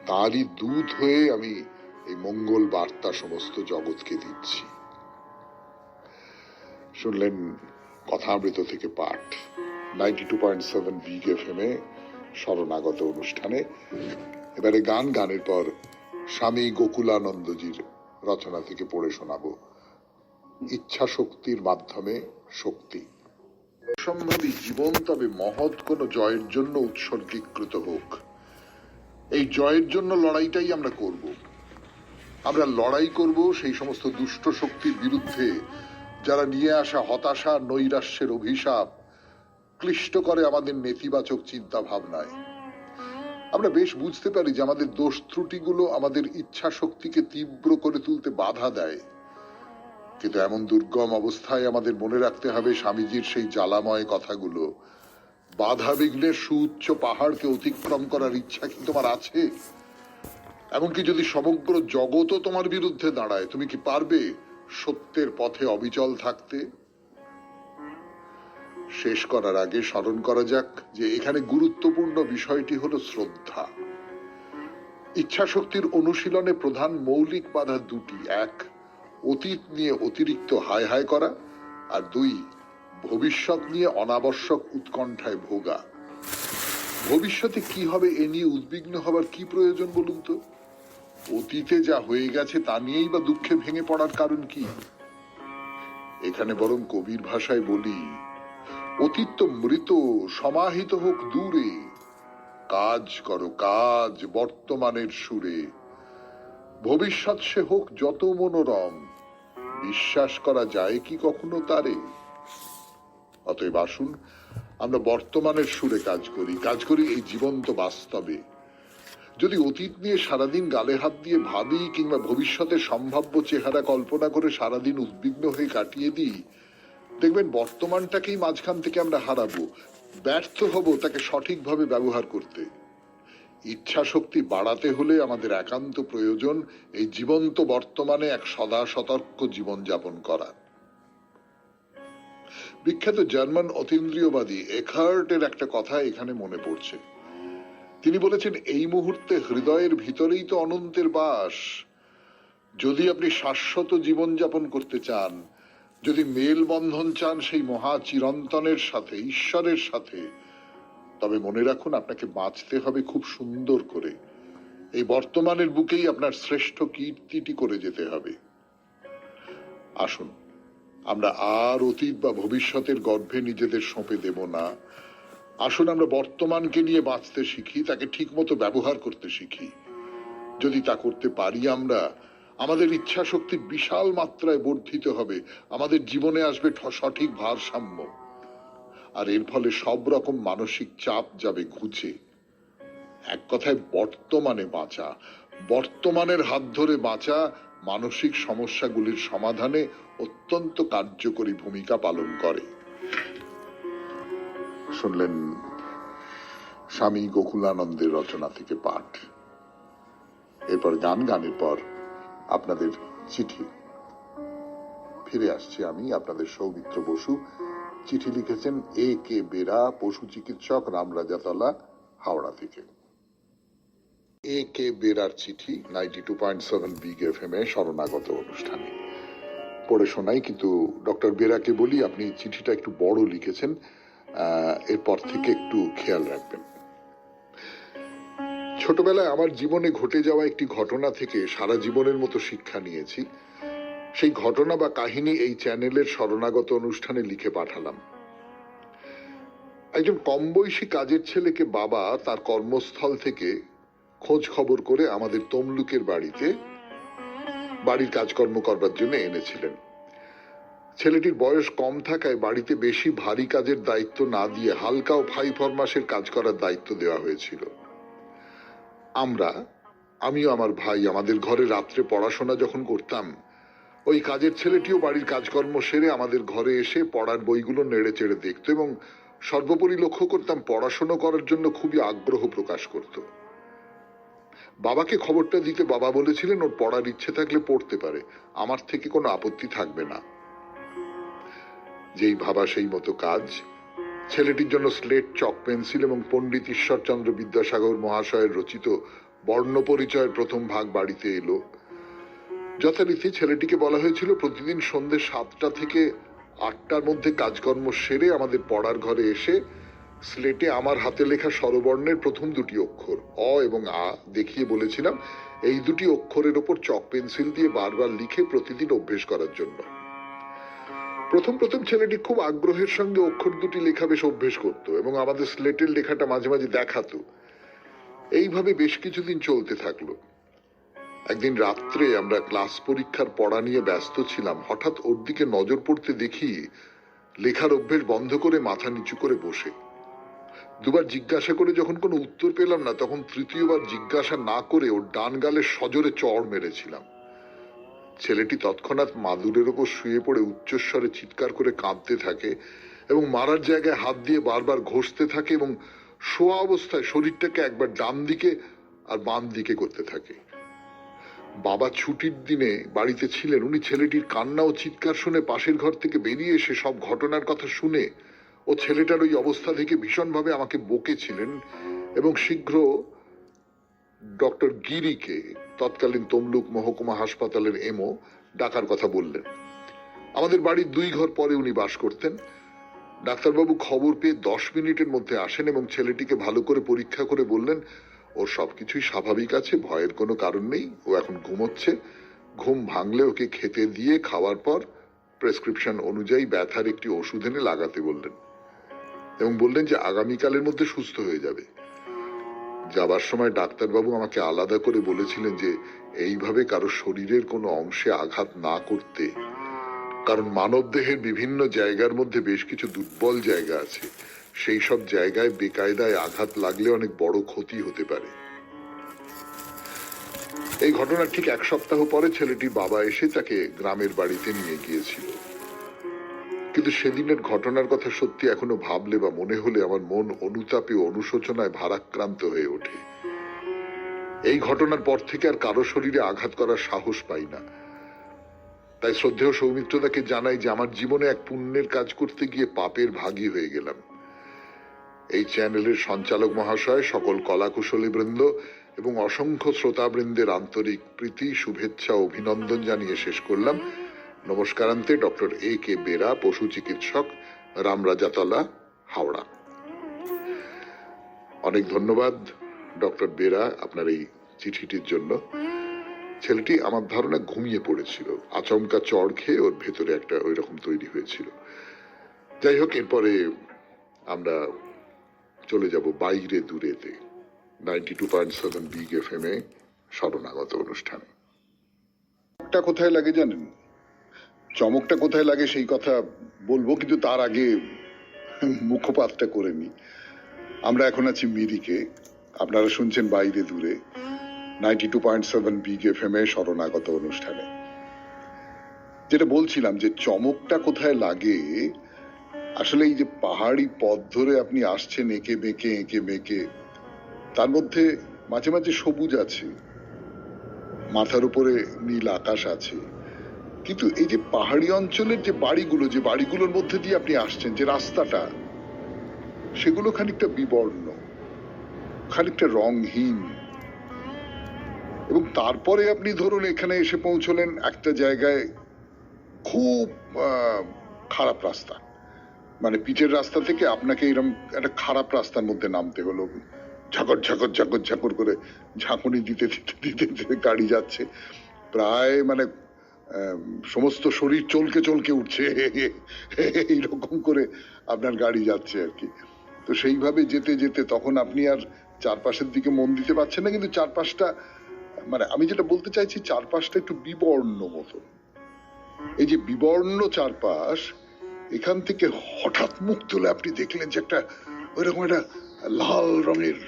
তারই দূত হয়ে আমি এই মঙ্গল বার্তা সমস্ত জগৎকে দিচ্ছি। শুনলেন কথামৃত থেকে পাঠ 92.7 বিগ এফএম এ শরণাগত অনুষ্ঠানে। এবারে গানের পর স্বামী গোকুলানন্দজির রচনা থেকে পড়ে শোনাবো ইচ্ছা শক্তির মাধ্যমে শক্তি। অসম্ভবী জীবন তবে মহৎ কোন জয়ের জন্য উৎসর্গীকৃত হোক। এই জয়ের জন্য লড়াইটাই আমরা করব। আমরা লড়াই করব সেই সমস্ত দুষ্ট শক্তির বিরুদ্ধে যারা নিয়ে আসা হতাশা, নৈরাশ্যের অভিশাপ ক্লিষ্ট করে আমাদের নেতিবাচক চিন্তা ভাবনায়। আমরা বেশ বুঝতে পারি যে আমাদের দোষ ত্রুটিগুলো আমাদের ইচ্ছা শক্তিকে তীব্র করে তুলতে বাধা দেয়, কিন্তু এমন দুর্গম অবস্থায় আমাদের মনে রাখতে হবে স্বামীজির সেই জ্বালাময় কথাগুলো। বাধা বিঘ্নের সুউচ্চ পাহাড়কে অতিক্রম করার ইচ্ছা কি তোমার আছে? এমনকি যদি সমগ্র জগৎও তোমার বিরুদ্ধে দাঁড়ায়, তুমি কি পারবে সত্যের পথে অবিচল থাকতে? শেষ করার আগে স্মরণ করা যাক যে এখানে গুরুত্বপূর্ণ বিষয়টি হলো শ্রদ্ধা। ইচ্ছা শক্তির অনুশীলনে প্রধান মৌলিক বাধা দুটি: এক, অতীত নিয়ে অতিরিক্ত হায় হায় করা, আর দুই, ভবিষ্যৎ নিয়ে অনাবশ্যক উৎকণ্ঠায় ভোগা। ভবিষ্যতে কি হবে এ নিয়ে উদ্বিগ্ন হবার কি প্রয়োজন বলুন তো? অতীতে যা হয়ে গেছে তা নিয়েই বা দুঃখে ভেঙে পড়ার কারণ কি? এখানে বরং কবির ভাষায় বলি, অতীত তো মৃত, সমাহিত হোক দূরে, কাজ করো কাজ বর্তমানের সুরে, ভবিষ্যৎ সে হোক যত মনোরম, বিশ্বাস করা যায় কি কখনো তারে? অতএব আসুন আমরা বর্তমানের সুরে কাজ করি এই জীবন্ত বাস্তবে। যদি অতীত নিয়ে সারাদিন গালে হাত দিয়ে ভাবি কিংবা ভবিষ্যতের সম্ভাব্য চেহারা কল্পনা করে সারাদিন উদ্বিগ্ন হয়ে কাটিয়ে দিই, দেখবেন বর্তমানটাকেই মাঝখান থেকে আমরা হারাবো, ব্যর্থ হব তাকে সঠিকভাবে ব্যবহার করতে। ইচ্ছা শক্তি বাড়াতে হলে আমাদের একান্ত প্রয়োজন এই জীবন্ত বর্তমানে এক সদা সতর্ক জীবন যাপন করা। বিখ্যাত জার্মান অতীন্দ্রিয়বাদী এখার্টের একটা কথা এখানে মনে পড়ছে। তিনি বলেছেন, এই মুহূর্তে হৃদয়ের ভিতরেই তো অনন্তের বাস। যদি আপনি শাশ্বত জীবন যাপন করতে চান, যদি মেলবন্ধন চান সেই মহা চিরন্তনের সাথে, ঈশ্বরের সাথে, তবে মনে রাখুন আপনাকে বাঁচতে হবে খুব সুন্দর করে। এই বর্তমানের বুকেই আপনার শ্রেষ্ঠ কীর্তিটি করে যেতে হবে। আসুন আমরা আর অতীত বা ভবিষ্যতের গর্ভে নিজেদের সঁপে দেব না। আসুন আমরা বর্তমানকে নিয়ে বাঁচতে শিখি, তাকে ঠিক মতো ব্যবহার করতে শিখি। যদি তা করতে পারি আমরা, আমাদের ইচ্ছা শক্তি বিশাল মাত্রায় বর্ধিত হবে, আমাদের জীবনে আসবে সঠিক ভারসাম্য, আর এর ফলে সব রকম মানসিক চাপ যাবে ঘুচে। এক কথায় বর্তমানে বাঁচা, বর্তমানের হাত ধরে বাঁচা মানসিক সমস্যাগুলির সমাধানে অত্যন্ত কার্যকরী ভূমিকা পালন করে। শুনলেন স্বামী গোকুলানন্দের রচনা থেকে পাঠ, এরপর গান, গানের পর আপনাদের চিঠি। ফিরে আসছি আমি, আপনাদের সৌমিত্র বসু। চিঠি লিখেছেন এ কে বেরা, পশু চিকিৎসক, রামরাজাতলা, হাওড়া থেকে। এ কে বেরার চিঠি 92.7 বিগ এফএম এ শরণাগত অনুষ্ঠানে পড়ে শোনাই, কিন্তু ডক্টর বেরাকে বলি আপনি চিঠিটা একটু বড় লিখেছেন, এরপর থেকে একটু খেয়াল রাখবেন। ছোটবেলায় আমার জীবনে ঘটে যাওয়া একটি ঘটনা থেকে সারা জীবনের মতো শিক্ষা নিয়েছি। সেই ঘটনা বা কাহিনী এই চ্যানেলের শরণাগত অনুষ্ঠানে লিখে পাঠালাম। একজন কম বয়সী কাজের ছেলেকে বাবা তার কর্মস্থল থেকে খোঁজ খবর করে আমাদের তমলুকের বাড়ির কাজকর্ম করবার জন্য এনেছিলেন। ছেলেটির বয়স কম থাকায় বাড়িতে বেশি ভারী কাজের দায়িত্ব না দিয়ে হালকা ও ফাই ফরমাসের কাজ করার দায়িত্ব দেওয়া হয়েছিল। আমিও আমার ভাই আমাদের ঘরে রাত্রে পড়াশোনা যখন করতাম, ওই কাজের ছেলেটিও বাড়ির কাজকর্ম সেরে আমাদের ঘরে এসে পড়ার বইগুলো নেড়ে চেড়ে দেখত এবং সর্বোপরি লক্ষ্য করতাম পড়াশোনা করার জন্য খুবই আগ্রহ প্রকাশ করত। বাবাকে খবরটা দিতে বাবা বলেছিলেন ওর পড়ার ইচ্ছে থাকলে পড়তে পারে, আমার থেকে কোনো আপত্তি থাকবে না। যেই ভাবা সেই মতো কাজ। ছেলেটির জন্য স্লেট, চক, পেন্সিল এবং পণ্ডিত ঈশ্বরচন্দ্র বিদ্যাসাগর মহাশয়ের রচিত বর্ণ পরিচয়ের প্রথম ভাগ বাড়িতে এলো। যথারীতি ছেলেটিকে বলা হয়েছিল প্রতিদিন সন্ধ্যে 7টা থেকে 8টার মধ্যে কাজকর্ম সেরে আমাদের পড়ার ঘরে এসে স্লেটে আমার হাতে লেখা স্বরবর্ণের প্রথম দুটি অক্ষর অ এবং আ দেখিয়ে বলেছিলাম এই দুটি অক্ষরের ওপর চক পেন্সিল দিয়ে বারবার লিখে প্রতিদিন অভ্যেস করার জন্য। প্রথম ছেলেটি খুব আগ্রহের সঙ্গে অক্ষর দুটি লেখা বেশ অভ্যেস করত এবং আমাদের স্লেটের লেখাটা মাঝে মাঝে দেখাতো। এইভাবে বেশ কিছুদিন চলতে থাকলো। একদিন রাত্রে আমরা ক্লাস পরীক্ষার পড়া নিয়ে ব্যস্ত ছিলাম, হঠাৎ ওর দিকে নজর পড়তে দেখি লেখার অভ্যেস বন্ধ করে মাথা নিচু করে বসে। দুবার জিজ্ঞাসা করে যখন কোনো উত্তর পেলাম না, তখন তৃতীয়বার জিজ্ঞাসা না করে ওর ডান গালে সজোরে চড় মেরেছিলাম। ছেলেটি তৎক্ষণাৎ মাদুরের ওপর শুয়ে পড়ে উচ্চস্বরে চিৎকার করে কাঁদতে থাকে এবং মারার জায়গায় হাত দিয়ে বারবার ঘষতে থাকে এবং শোয়া অবস্থায় শরীরটাকে একবার ডান দিকে আর বাম দিকে করতে থাকে। বাবা ছুটির দিনে বাড়িতে ছিলেন। উনি ছেলেটির কান্না ও চিৎকার শুনে পাশের ঘর থেকে বেরিয়ে এসে সব ঘটনার কথা শুনে ও ছেলেটার ওই অবস্থা থেকে ভীষণভাবে আমাকে বকেছিলেন এবং শীঘ্র ডক্টর গিরিকে, তৎকালীন তমলুক মহকুমা হাসপাতালের এমও, ডাকার কথা বললেন। আমাদের বাড়ির 2 ঘর পরে উনি বাস করতেন। ডাক্তারবাবু খবর পেয়ে 10 মিনিটের মধ্যে আসেন এবং ছেলেটিকে ভালো করে পরীক্ষা করে বললেন ওর সবকিছুই স্বাভাবিক আছে, ভয়ের কোনো কারণ নেই, ও এখন ঘুমোচ্ছে। ঘুম ভাঙলে ওকে খেতে দিয়ে খাওয়ার পর প্রেসক্রিপশন অনুযায়ী ব্যথার একটি ওষুধ এনে লাগাতে বললেন এবং বললেন যে আগামীকালের মধ্যে সুস্থ হয়ে যাবে। যাবার সময় ডাক্তারবাবু আমাকে আলাদা করে বলেছিলেন যে এইভাবে কারো শরীরের কোনো অংশে আঘাত না করতে, কারণ মানব দেহের বিভিন্ন জায়গার মধ্যে বেশ কিছু দুর্বল জায়গা আছে, সেই সব জায়গায় বেকায়দায় আঘাত লাগলে অনেক বড় ক্ষতি হতে পারে। এই ঘটনার ঠিক 1 সপ্তাহ পরে ছেলেটির বাবা এসে তাকে গ্রামের বাড়িতে নিয়ে গিয়েছিল। কিন্তু সেদিনের ঘটনার কথা সত্যি এখনো ভাবলে বা মনে হলে আমার মন অনুতাপে ও অনুশোচনায় ভারাক্রান্ত হয়ে ওঠে। এই ঘটনার পর থেকে আর কারো শরীরে আঘাত করার সাহস পাই না। তাই শ্রদ্ধেয় সৌমিত্রদাকে জানাই যে আমার জীবনে এক পুণ্যের কাজ করতে গিয়ে পাপের ভাগী হয়ে গেলাম। এই চ্যানেলের সঞ্চালক মহাশয়, সকল কলাকুশলী বৃন্দ এবং অসংখ্য শ্রোতাবৃন্দের আন্তরিক প্রীতি, শুভেচ্ছা ও অভিনন্দন জানিয়ে শেষ করলাম। নমস্কারান্তে, ডক্টর এ কে বেরা, পশু চিকিৎসক, রামরাজাতলা, হাওড়া। অনেক ধন্যবাদ ডক্টর বেরা আপনার এই চিঠিটির জন্য। ছেলেটি আমার ধারণা ঘুমিয়ে পড়েছিল, আচমকা চড় খেয়ে ওর ভেতরে একটা ওই রকম তৈরি হয়েছিল। যাই হোক, এরপরে আমরা চলে যাব বাইরে দূরেতে 92.7 বিগ এফএম এ শরণাগত অনুষ্ঠানে। চমকটা কোথায় লাগে জানেন? চমকটা কোথায় লাগে সেই কথা বলবো, কিন্তু তার আগে মুখপাতটা করে নি। আমরা এখন আছি মিরিকে, আপনারা শুনছেন বাইরে দূরে 92.7 বিগ এফএম এ শরণাগত অনুষ্ঠানে। যেটা বলছিলাম যে চমকটা কোথায় লাগে, আসলে এই যে পাহাড়ি পথ ধরে আপনি আসছেন এঁকে বেঁকে তার মধ্যে মাঝে মাঝে সবুজ আছে, মাথার উপরে নীল আকাশ আছে, কিন্তু এই যে পাহাড়ি অঞ্চলের যে বাড়িগুলো, যে বাড়িগুলোর মধ্যে দিয়ে আপনি আসছেন, যে রাস্তাটা, সেগুলো খানিকটা বিবর্ণ, খানিকটা রংহীন। এবং তারপরে আপনি ধরুন এখানে এসে পৌঁছলেন একটা জায়গায়, খুব খারাপ রাস্তা, মানে পিচের রাস্তা থেকে আপনাকে এরকম একটা খারাপ রাস্তার মধ্যে নামতে হলো। ঝাঁকর ঝাঁকর ঝাঁকর ঝাঁকর করে ঝাঁকুনি দিতে দিতে দিতে দিতে গাড়ি যাচ্ছে, প্রায় মানে সমস্ত শরীর চলকে চলকে উঠছে, এইরকম করে আপনার গাড়ি যাচ্ছে আর কি। তো সেইভাবে যেতে যেতে তখন আপনি আর চারপাশের দিকে মন দিতে পারছেন না, কিন্তু চারপাশটা, মানে আমি যেটা বলতে চাইছি, চারপাশটা একটু বিবর্ণ মতো। এই যে বিবর্ণ চারপাশ, এখান থেকে হঠাৎ মুখ তুলে আপনি দেখলেন যে একটা ওইরকম একটা লাল রঙের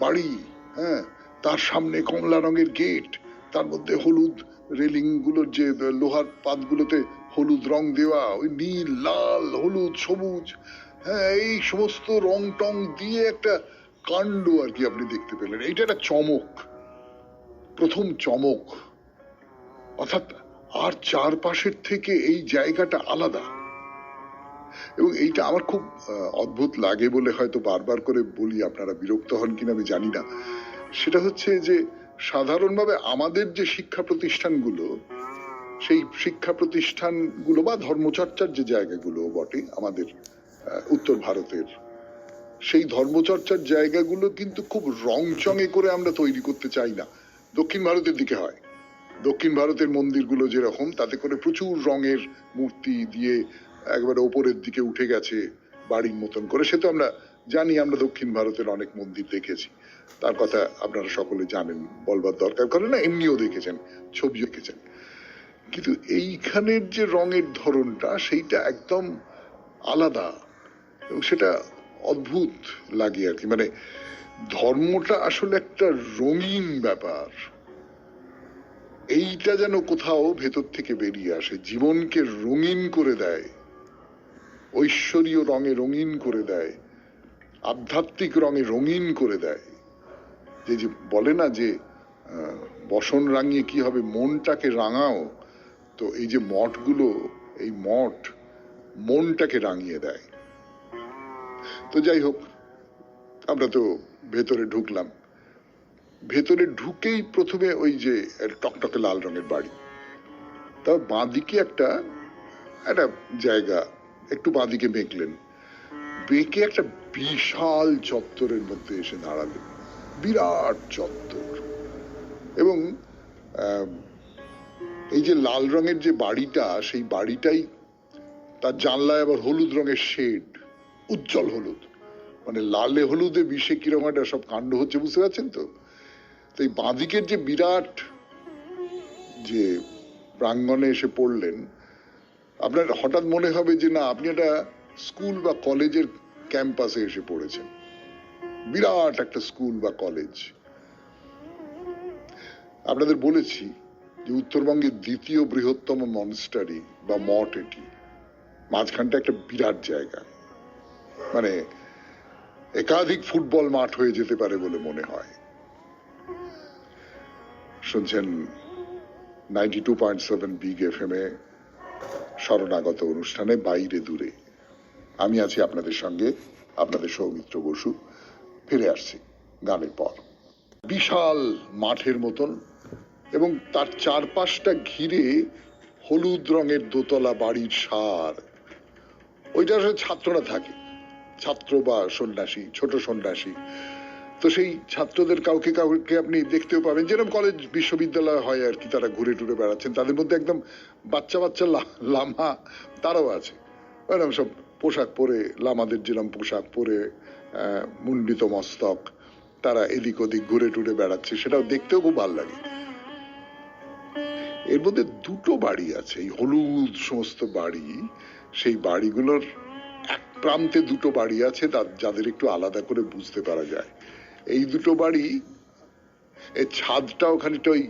বাড়ি, হ্যাঁ, তার সামনে কমলা রঙের গেট, তার মধ্যে হলুদ রেলিং গুলোর যে লোহার পাতগুলোতে হলুদ রং দেওয়া, ওই নীল লাল হলুদ সবুজ, হ্যাঁ, এই সমস্ত রং টং দিয়ে একটা কাণ্ড আর কি আপনি দেখতে পেলেন। এইটা একটা চমক, প্রথম চমক। অর্থাৎ আর চারপাশের থেকে এই জায়গাটা আলাদা। এবং এইটা আমার খুব অদ্ভুত লাগে বলে হয়তো বারবার করে বলি, আপনারা বিরক্ত হন কিনা আমি জানি না। সেটা হচ্ছে যে সাধারণভাবে আমাদের যে শিক্ষা প্রতিষ্ঠানগুলো, সেই শিক্ষা প্রতিষ্ঠানগুলো বা ধর্মচর্চার যে জায়গাগুলো বটে আমাদের উত্তর ভারতের, সেই ধর্মচর্চার জায়গাগুলো কিন্তু খুব রংচঙে করে আমরা তৈরি করতে চাই না। দক্ষিণ ভারতের দিকে হয়, দক্ষিণ ভারতের মন্দিরগুলো যেরকম, তাতে করে প্রচুর রঙের মূর্তি দিয়ে একবারে ওপরের দিকে উঠে গেছে বাড়ির মতন করে। সে তো আমরা জানি, আমরা দক্ষিণ ভারতের অনেক মন্দির দেখেছি, তার কথা আপনারা সকলে জানেন, বলবার দরকার করে না, এমনিও দেখেছেন, ছবি দেখেছেন। কিন্তু এইখানের যে রঙের ধরনটা, সেইটা একদম আলাদা, এবং সেটা অদ্ভুত লাগে আর কি। মানে ধর্মটা আসলে একটা রঙিন ব্যাপার, এইটা যেন কোথাও ভেতর থেকে বেরিয়ে আসে, জীবনকে রঙিন করে দেয়, ঐশ্বরীয় রঙে রঙিন করে দেয়, আধ্যাত্মিক রঙে রঙিন করে দেয়। যে বলে না যে বসন রাঙিয়ে কি হবে, মনটাকে রাঙাও। তো এই যে মঠগুলো, এই মঠ মনটাকে রাঙিয়ে দেয়। তো যাই হোক, আমরা তো ভেতরে ঢুকলাম। ভেতরে ঢুকেই প্রথমে ওই যে টকটকে লাল রঙের বাড়ি, তার বাঁদিকে একটা একটা জায়গা, একটু বাঁদিকে বেঁকলেন, বেঁকে একটা বিশাল চত্বরের মধ্যে এসে দাঁড়ালেন, বিরাট চত্বর। এবং এই যে লাল রঙের যে বাড়িটা, সেই বাড়িটাই, তার জানলায় আবার হলুদ রঙের শেড, উজ্জ্বল হলুদ, মানে লালে হলুদে বিষে কিরকম একটা সব কাণ্ড হচ্ছে, বুঝতে পারছেন তো। এই বাঁদিকের যে বিরাট যে প্রাঙ্গণে এসে পড়লেন, আপনার হঠাৎ মনে হবে যে না, আপনি একটা স্কুল বা কলেজের ক্যাম্পাসে এসে পড়েছেন, বিরাট একটা স্কুল বা কলেজ। আপনাদের বলেছি যে উত্তরবঙ্গের দ্বিতীয় বৃহত্তম মনস্টারি বা মঠ এটি, মাঝখানটা একটা বিরাট জায়গা, মানে একাধিক ফুটবল মাঠ হয়ে যেতে পারে বলে মনে হয়। শুনছেন 92.7 বিগ এফএম এ শরণাগত অনুষ্ঠানে বাইরে দূরে। আমি আছি আপনাদের সঙ্গে, আপনাদের সৌমিত্র বসু। ফিরে আসছি গানের পর। বিশাল মাঠের মতন, এবং তার চারপাশটা ঘিরে হলুদ রঙের দোতলা বাড়ির সার। ওইটা আসলে ছাত্ররা থাকে, ছাত্র বা সন্ন্যাসী, ছোট সন্ন্যাসী। তো সেই ছাত্রদের কাউকে কাউকে আপনি দেখতেও পাবেন, যেরকম কলেজ বিশ্ববিদ্যালয় হয় আর কি, তারা ঘুরে টুরে বেড়াচ্ছেন। তাদের মধ্যে একদম বাচ্চা বাচ্চা লামা তারাও আছে, এরকম সব পোশাক পরে, লামাদের যেরকম পোশাক পরে, মুন্ডিত মস্তক, তারা এদিক ওদিক ঘুরে টুরে বেড়াচ্ছে, সেটাও দেখতেও খুব ভালো লাগে। এর মধ্যে দুটো বাড়ি আছে, এই হলুদ সমস্ত বাড়ি, সেই বাড়িগুলোর এক প্রান্তে দুটো বাড়ি আছে যাদের একটু আলাদা করে বুঝতে পারা যায়। এই দুটো বাড়ি, এই ছাদটাও খানিকটা ওই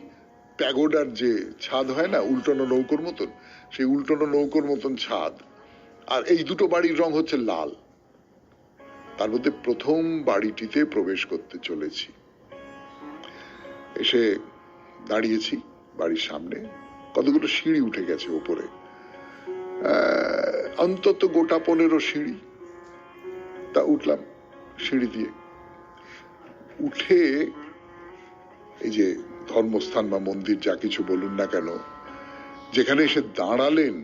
প্যাগোডার যে ছাদ হয় না, উল্টানো নৌকোর মতন, সেই উল্টানো নৌকোর মতন ছাদ। আর এই দুটো বাড়ির রং হচ্ছে লাল। তার মধ্যে প্রথম বাড়িটিতে প্রবেশ করতে চলেছি। এসে দাঁড়িয়েছি বাড়ির সামনে, কতগুলো সিঁড়ি উঠে গেছে উপরে, অন্তত গোটা 15 সিঁড়ি। তা উঠলাম সিঁড়ি দিয়ে, উঠে এই যে ধর্মস্থান বা মন্দির যা কিছু বলুন না কেন, যেখানে এসে দাঁড়ালেন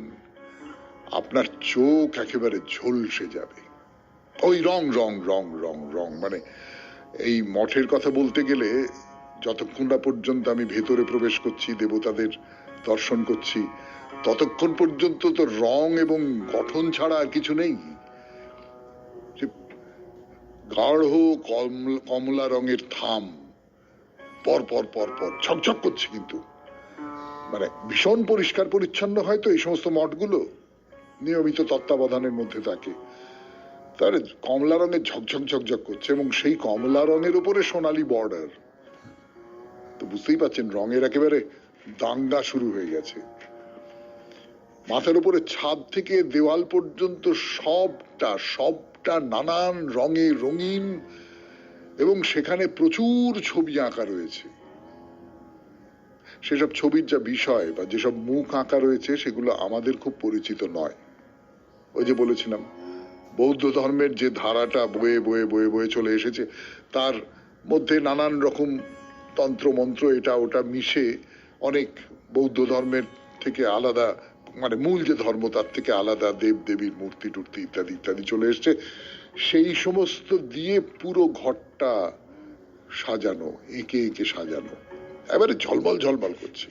আপনার চোখ একেবারে ঝলসে যাবে। ওই রং রং রং রং রং, মানে এই মঠের কথা বলতে গেলে যতক্ষণ না পর্যন্ত আমি ভেতরে প্রবেশ করছি, দেবতাদের দর্শন করছি, ততক্ষণ পর্যন্ত তো রং এবং গঠন ছাড়া আর কিছু নেই। গাঢ় কমলা রঙের থাম পর পর পর পর ঝকঝক করছে, কিন্তু মানে ভীষণ পরিষ্কার পরিচ্ছন্ন হয়তো এই সমস্ত মঠগুলো নিয়মিত তত্ত্বাবধানের মধ্যে থাকে। তার কমলা রঙের ঝকঝক ঝকঝক করছে, এবং সেই কমলা রঙের উপরে সোনালী বর্ডার। তো বুঝতেই পারছেন রঙের একেবারে দাঙ্গা শুরু হয়ে গেছে। মাথার উপরে ছাদ থেকে দেওয়াল পর্যন্ত সবটা নানান রঙে রঙিন, এবং সেখানে প্রচুর ছবি আঁকা রয়েছে। সেসব ছবির যা বিষয় বা যেসব মুখ আঁকা রয়েছে সেগুলো আমাদের খুব পরিচিত নয়। ওই যে বলেছিলাম, বৌদ্ধ ধর্মের যে ধারাটা বয়ে বয়ে বয়ে বয়ে চলে এসেছে, তার মধ্যে নানান রকম তন্ত্র মন্ত্র এটা ওটা মিশে অনেক বৌদ্ধ ধর্মের থেকে আলাদা, মানে মূল যে ধর্ম তার থেকে আলাদা দেব দেবীর মূর্তি টুর্তি ইত্যাদি ইত্যাদি চলে এসছে। সেই সমস্ত দিয়ে পুরো ঘরটা সাজানো, এঁকে এঁকে সাজানো, এবারে ঝলমল ঝলমল করছে।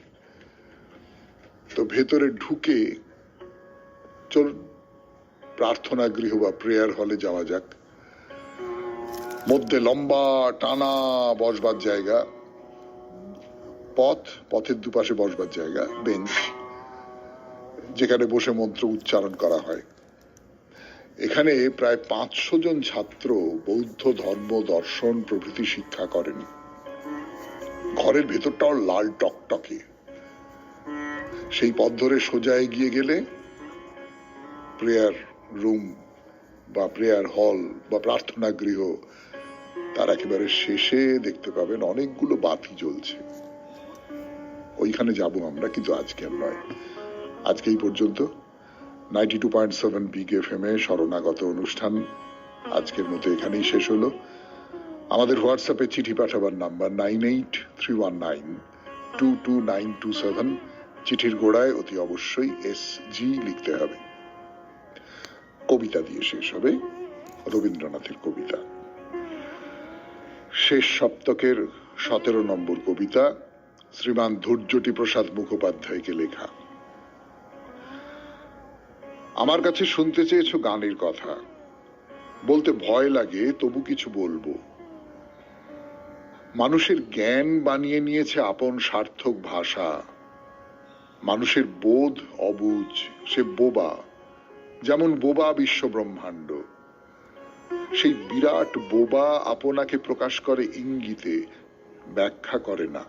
তো ভেতরে ঢুকে চলুন প্রার্থনা গৃহ বা প্রেয়ার হলে যাওয়া যাক। মধ্যে লম্বা টানা বসবার জায়গা, পথের দুপাশে বসবার জায়গা, বেঞ্চ, যেখানে বসে মন্ত্র উচ্চারণ করা হয়। এখানে প্রায় 500 জন ছাত্র বৌদ্ধ ধর্ম দর্শন প্রভৃতি শিক্ষা করেন। ঘরের ভেতরটাও লাল টকটকে। সেই পথ ধরে সোজা এগিয়ে গেলে প্রেয়ার রুম বা প্রেয়ার হল বা প্রার্থনা গৃহ, তার একেবারে শেষে দেখতে পাবেন অনেকগুলো বাতি জ্বলছে। ওইখানে যাব আমরা, কিন্তু আজকে আর নয়। আজকে এই পর্যন্ত। 92.7 বিগ FM এ শরণাগত অনুষ্ঠান আজকের মতো এখানেই শেষ হলো। আমাদের হোয়াটসঅ্যাপে চিঠি পাঠাবার নাম্বার 9831922927। চিঠির গোড়ায় অতি অবশ্যই SG লিখতে হবে। কবিতা দিয়ে শেষ হবে, রবীন্দ্রনাথের কবিতা। শেষ সপ্তকের 17 নম্বর কবিতা, শ্রীমান ধৈর্যটি প্রসাদ মুখোপাধ্যায়কে লেখা। আমার কাছে শুনতে চেয়েছো গানের কথা, বলতে ভয় লাগে তবু কিছু বলবো। মানুষের জ্ঞান বানিয়ে নিয়েছে আপন সার্থক ভাষা। মানুষের বোধ অবুঝ, সে বোবা, যেমন বোবা বিশ্ব ব্রহ্মাণ্ড। সেই বিরাট বোবা আপনাকে প্রকাশ করে ইঙ্গিতে, ব্যাখ্যা করে না।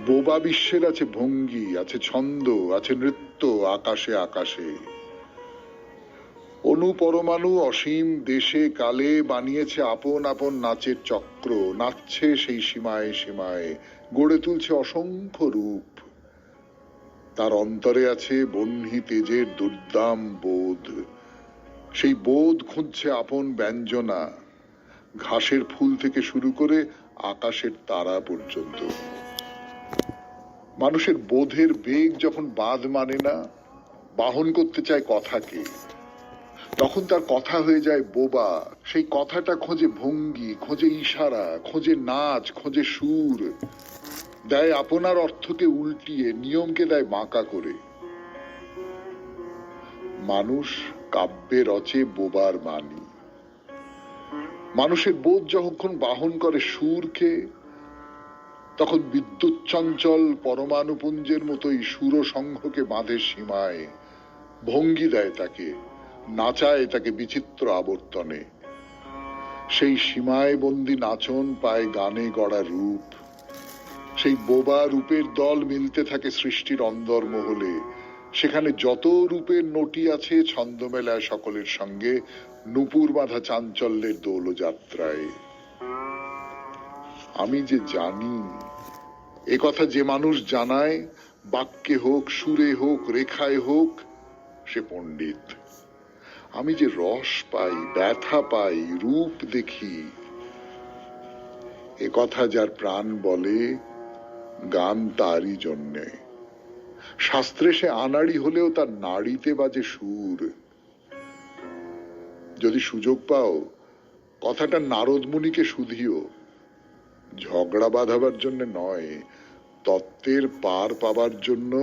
বোবা বিশ্বের আছে ভঙ্গি, আছে ছন্দ, আছে নৃত্য আকাশে আকাশে। অনুপরমাণু অসীম দেশে কালে বানিয়েছে আপন আপন নাচের চক্র, নাচছে সেই সীমায় সীমায়, গড়ে তুলছে অসংখ্য রূপ। তার অন্তরে আছে বহ্নি তেজের দুর্দাম বোধ। সেই বোধ খুঁজছে আপন ব্যঞ্জনা, ঘাসের ফুল থেকে শুরু করে আকাশের তারা পর্যন্ত। মানুষের বোধের বেগ যখন বাঁধ মানে না, বাহন করতে চায় কথাকে, তখন তার কথা হয়ে যায় বোবা। সেই কথাটা খোঁজে ভঙ্গি, খোঁজে ইশারা, খোঁজে নাচ, খোঁজে সুর, দেয় আপনার অর্থকে উল্টিয়ে, নিয়মকে দেয় বাঁকা করে। মানুষ কাব্যে রচে বোবার বাণী। মানুষের বোধ যখন বাহন করে সুরকে, তখন বিদ্যুৎ চঞ্চল পরমাণুপুঞ্জের মতোই সুর সংঘকে বাঁধে সীমায়, ভঙ্গি দেয় তাকে, নাচায় তাকে বিচিত্র আবর্তনে। সেই সীমায় বন্দি নাচন পায় গানে গড়া রূপ। সেই বোবা রূপের দল মিলতে থাকে সৃষ্টির অন্দরমহলে। সেখানে যত রূপের নটি আছে ছন্দ মেলায় সকলের সঙ্গে, নুপুর বাঁধা চাঞ্চল্যের দোলযাত্রায়। আমি যে জানি, এ কথা যে মানুষ জানায়, বাক্যে হোক, সুরে হোক, রেখায় হোক, সে পণ্ডিত। আমি যে রস পাই, ব্যথা পাই, রূপ দেখি, এ কথা যার প্রাণ বলে, গান তারই জন্যে। শাস্ত্রে সে আনাড়ি হলেও তার নাড়িতে বাজে সুর। যদি সুযোগ পাও, কথাটা নারদ মুনিকে শুধিও, ঝগড়া বাঁধাবার জন্য নয়, তত্ত্বের পার পাবার জন্য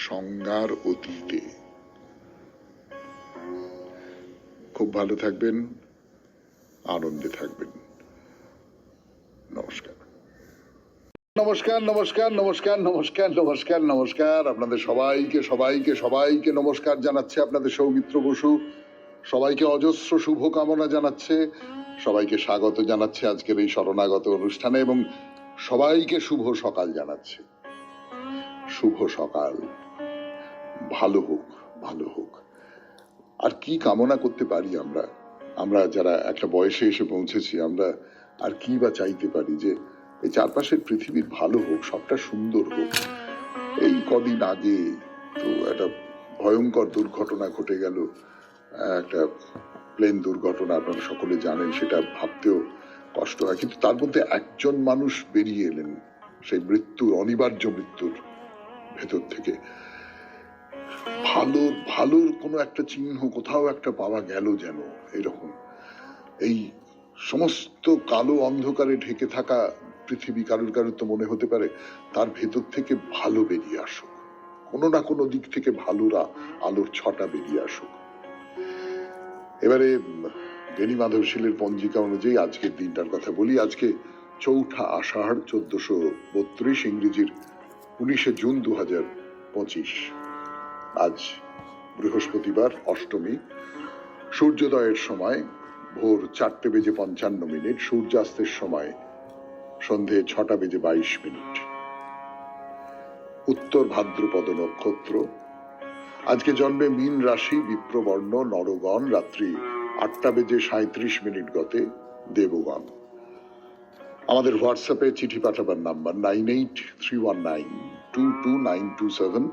সংজ্ঞার অতীতে। খুব ভালো থাকবেন, আনন্দে থাকবেন। নমস্কার। নমস্কার নমস্কার নমস্কার নমস্কার নমস্কার নমস্কার আপনাদের সবাইকে সবাইকে সবাইকে নমস্কার জানাচ্ছে আপনাদের সৌমিত্র বসু। সবাইকে অজস্র শুভ কামনা জানাচ্ছে, সবাইকে স্বাগত জানাচ্ছে আজকের এই শরণাগত অনুষ্ঠানে, এবং সবাইকে শুভ সকাল জানাচ্ছে। শুভ সকাল, ভালো হোক, ভালো হোক। আর কি কামনা করতে পারি আমরা? আমরা যারা একটা বয়সে এসে পৌঁছেছি, আমরা আর কি বা চাইতে পারি? যে এই চারপাশের পৃথিবীর ভালো হোক, সবটা সুন্দর হোক। এই কদিন আগে তো একটা ভয়ঙ্কর দুর্ঘটনা ঘটে গেল, একটা প্লেন দুর্ঘটনা, আপনারা সকলে জানেন, সেটা ভাবতেও কষ্ট হয়। কিন্তু তার মধ্যে একজন মানুষ বেরিয়ে এলেন সেই মৃত্যুর, অনিবার্য মৃত্যুর ভেতর থেকে। ভালোর ভালোর কোনো একটা চিহ্ন কোথাও একটা পাওয়া গেল যেন। এরকম এই সমস্ত কালো অন্ধকারে ঢেকে থাকা পৃথিবী, কারুর কারুর তো মনে হতে পারে তার ভেতর থেকে ভালো বেরিয়ে আসুক, কোনো না কোনো দিক থেকে ভালোরা আলোর ছটা বেরিয়ে আসুক। এবারে বেণী মাধবশীলের পঞ্জিকা অনুযায়ী আজকের দিনটার কথা বলি। আজকে 4 আষাঢ় 1432, ইংরেজির 19 জুন 2025। আজ বৃহস্পতিবার, অষ্টমী। সূর্যোদয়ের সময় ভোর 4:55, সূর্যাস্তের সময় সন্ধে 6:22। উত্তর ভাদ্রপদ নক্ষত্র। আজকে জন্মে মীন রাশি, বিপ্রবর্ণ, নরগণ। রাত্রি 8:37 গতে দেবগণ। আমাদের হোয়াটসঅ্যাপে চিঠি পাঠাবার নাম্বার 9831922927।